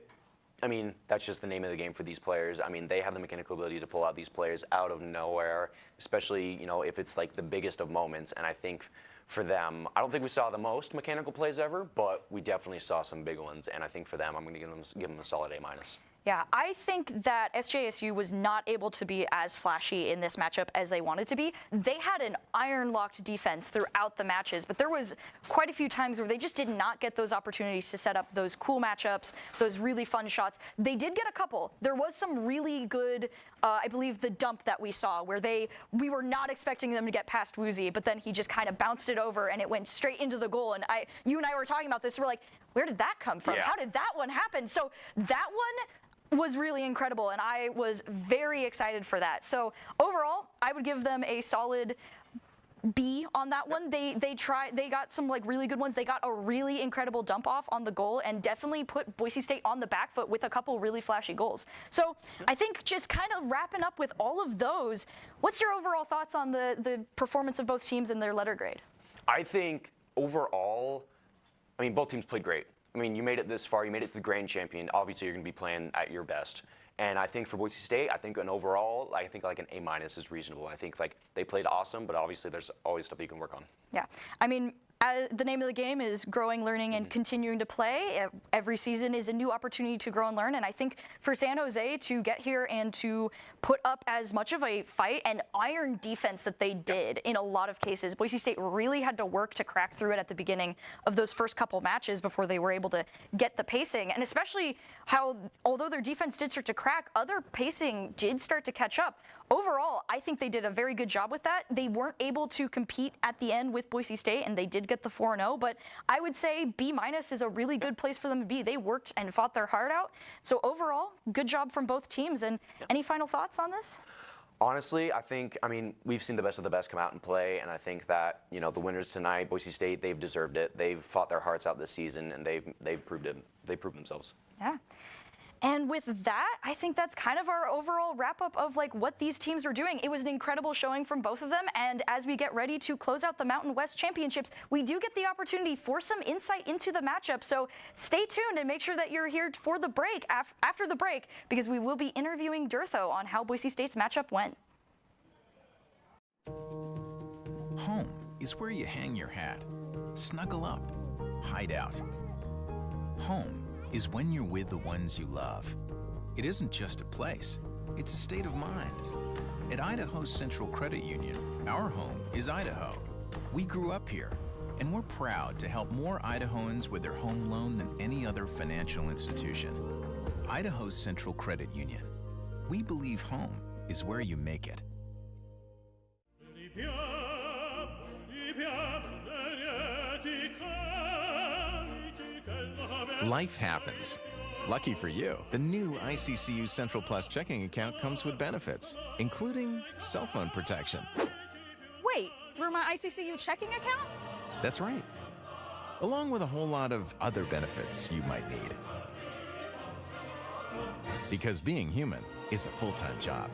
that's just the name of the game for these players. They have the mechanical ability to pull out these players out of nowhere, especially, if it's like the biggest of moments. And I think for them, I don't think we saw the most mechanical plays ever, but we definitely saw some big ones. And I think for them, I'm going to give them a solid A-. Yeah, I think that SJSU was not able to be as flashy in this matchup as they wanted to be. They had an iron-locked defense throughout the matches, but there was quite a few times where they just did not get those opportunities to set up those cool matchups, those really fun shots. They did get a couple. There was some really good, I believe, the dump that we saw, where we were not expecting them to get past Woozy, but then he just kind of bounced it over and it went straight into the goal. And you and I were talking about this. We're like, where did that come from? Yeah. How did that one happen? So that one was really incredible, and I was very excited for that. So overall, I would give them a solid B on that one. They got some like really good ones. They got a really incredible dump off on the goal and definitely put Boise State on the back foot with a couple really flashy goals. So I think just kind of wrapping up with all of those, what's your overall thoughts on the performance of both teams and their letter grade? I think overall, both teams played great. You made it this far. You made it to the grand champion. Obviously, you're going to be playing at your best. And I think for Boise State, I think like an A- is reasonable. I think like they played awesome, but obviously there's always stuff you can work on. Yeah, the name of the game is growing, learning, and continuing to play. Every season is a new opportunity to grow and learn. And I think for San Jose to get here and to put up as much of a fight and iron defense that they did in a lot of cases, Boise State really had to work to crack through it at the beginning of those first couple matches before they were able to get the pacing. And especially how, although their defense did start to crack, other pacing did start to catch up. Overall, I think they did a very good job with that. They weren't able to compete at the end with Boise State, and they did get the 4-0, but I would say B- is a really good place for them to be. They worked and fought their heart out. So overall, good job from both teams. And any final thoughts on this? Honestly, we've seen the best of the best come out and play, and I think that, the winners tonight, Boise State, they've deserved it. They've fought their hearts out this season, and they've proved it. They proved themselves. Yeah. And with that, I think that's kind of our overall wrap-up of like what these teams are doing. It was an incredible showing from both of them, and as we get ready to close out the Mountain West Championships, we do get the opportunity for some insight into the matchup. So stay tuned and make sure that you're here for the break, after the break, because we will be interviewing Durtho on how Boise State's matchup went. Home is where you hang your hat, snuggle up, Hideout. Home is when you're with the ones you love. It isn't just a place, it's a state of mind. At Idaho Central Credit Union, our home is Idaho. We grew up here, and we're proud to help more Idahoans with their home loan than any other financial institution. Idaho Central Credit Union. We believe home is where you make it. Life happens. Lucky for you, the new ICCU Central Plus checking account comes with benefits, including cell phone protection. Wait, through my ICCU checking account? That's right. Along with a whole lot of other benefits you might need. Because being human is a full-time job.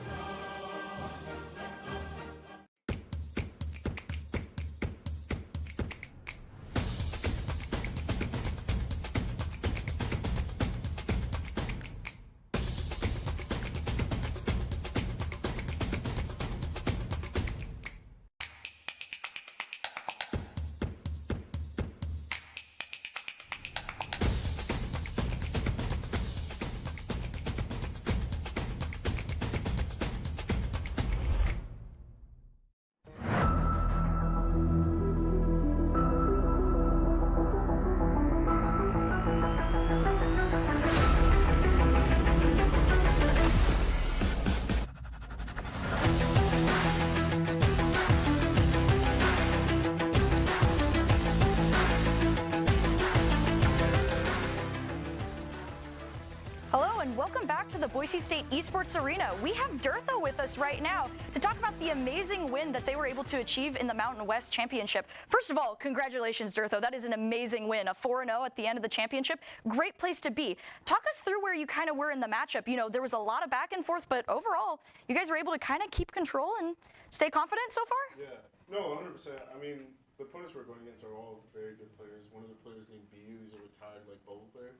Hello and welcome back to the Boise State Esports Arena. We have Dirtho with us right now to talk about the amazing win that they were able to achieve in the Mountain West Championship. First of all, congratulations, Dirtho. That is an amazing win, a 4-0 at the end of the championship. Great place to be. Talk us through where you kind of were in the matchup. You know, there was a lot of back and forth, but overall, you guys were able to kind of keep control and stay confident so far? Yeah, no, 100%. I mean, the opponents we're going against are all very good players. One of the players named BU, he's a retired bubble player.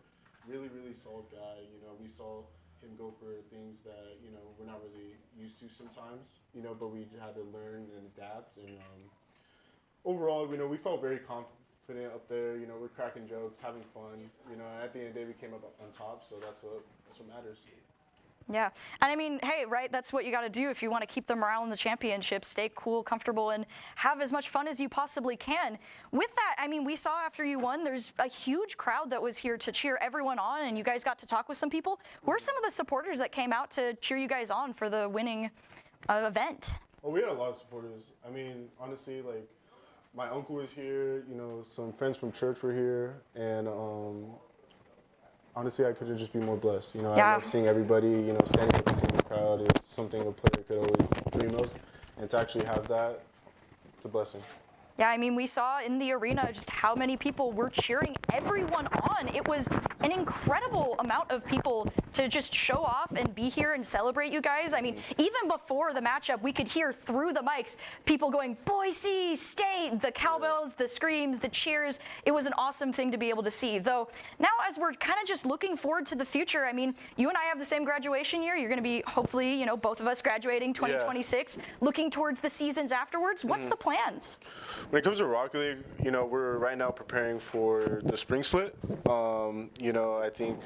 Really solid guy. You know, we saw him go for things that, you know, we're not really used to sometimes, you know, but we had to learn and adapt. And overall, you know, we felt very confident up there. You know, we're cracking jokes, having fun. You know, and at the end of the day, we came up on top, so that's what matters. Yeah, and I mean, hey, right, that's what you got to do if you want to keep the morale in the championship, stay cool, comfortable, and have as much fun as you possibly can. With that, I mean, we saw after you won, there's a huge crowd that was here to cheer everyone on, and you guys got to talk with some people. Who are some of the supporters that came out to cheer you guys on for the winning event? Well, we had a lot of supporters. I mean, honestly, like, my uncle was here, you know, some friends from church were here, and honestly, I couldn't just be more blessed. You know, I love seeing everybody, you know, standing with the same crowd. It's something a player could always dream of. And to actually have that, it's a blessing. Yeah, I mean, we saw in the arena just how many people were cheering everyone on. It was an incredible amount of people to just show off and be here and celebrate you guys. I mean, even before the matchup, we could hear through the mics people going, Boise State, the cowbells, the screams, the cheers. It was an awesome thing to be able to see. Though now as we're kind of just looking forward to the future, I mean, you and I have the same graduation year. You're going to be hopefully, you know, both of us graduating 2026, looking towards the seasons afterwards. What's the plans? When it comes to Rocket League, you know, we're right now preparing for the spring split. You know, I think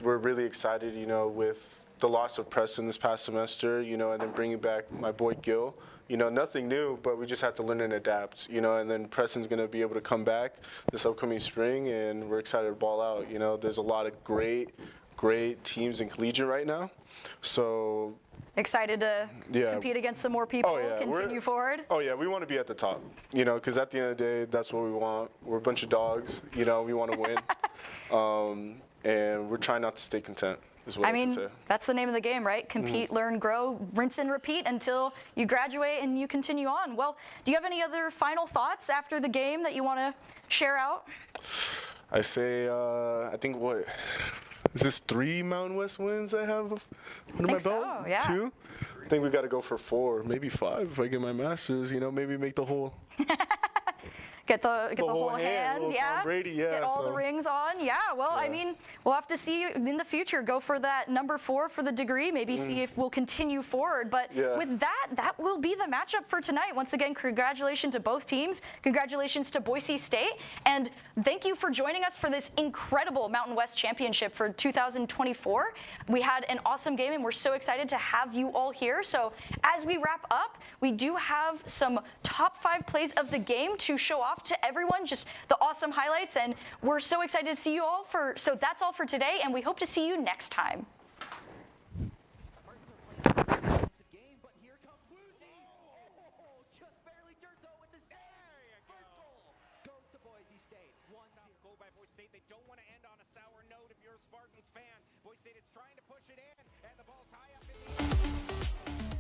we're really excited, you know, with the loss of Preston this past semester, you know, and then bringing back my boy Gil. You know, nothing new, but we just have to learn and adapt, you know, and then Preston's going to be able to come back this upcoming spring, and we're excited to ball out. You know, there's a lot of great teams in collegiate right now. So excited to compete against some more people, continue forward? Oh, yeah, we want to be at the top, you know, because at the end of the day, that's what we want. We're a bunch of dogs, you know, we want to win, and we're trying not to stay content, is what I can say. That's the name of the game, right? Compete, learn, grow, rinse and repeat until you graduate and you continue on. Well, do you have any other final thoughts after the game that you want to share out? I say, I think is this 3 Mountain West wins I have under my belt? So, yeah. 2? I think we got to go for 4, maybe 5 if I get my master's, you know, maybe make the whole. get the whole hand, little yeah. Tom Brady, yeah. Get all the so. rings on, yeah. Well, I Yeah. mean, we'll have to see in the future. Go for that number 4 for the degree. Maybe see if we'll continue forward. But with that will be the matchup for tonight. Once again, congratulations to both teams. Congratulations to Boise State, and thank you for joining us for this incredible Mountain West Championship for 2024. We had an awesome game, and we're so excited to have you all here. So as we wrap up, we do have some top 5 plays of the game to show off to everyone, just the awesome highlights, and we're so excited to see you all. So that's all for today, and we hope to see you next time. They don't want to end on a sour note if you're a Spartans fan. Boise State is trying to push it in, and the ball's high up in the air.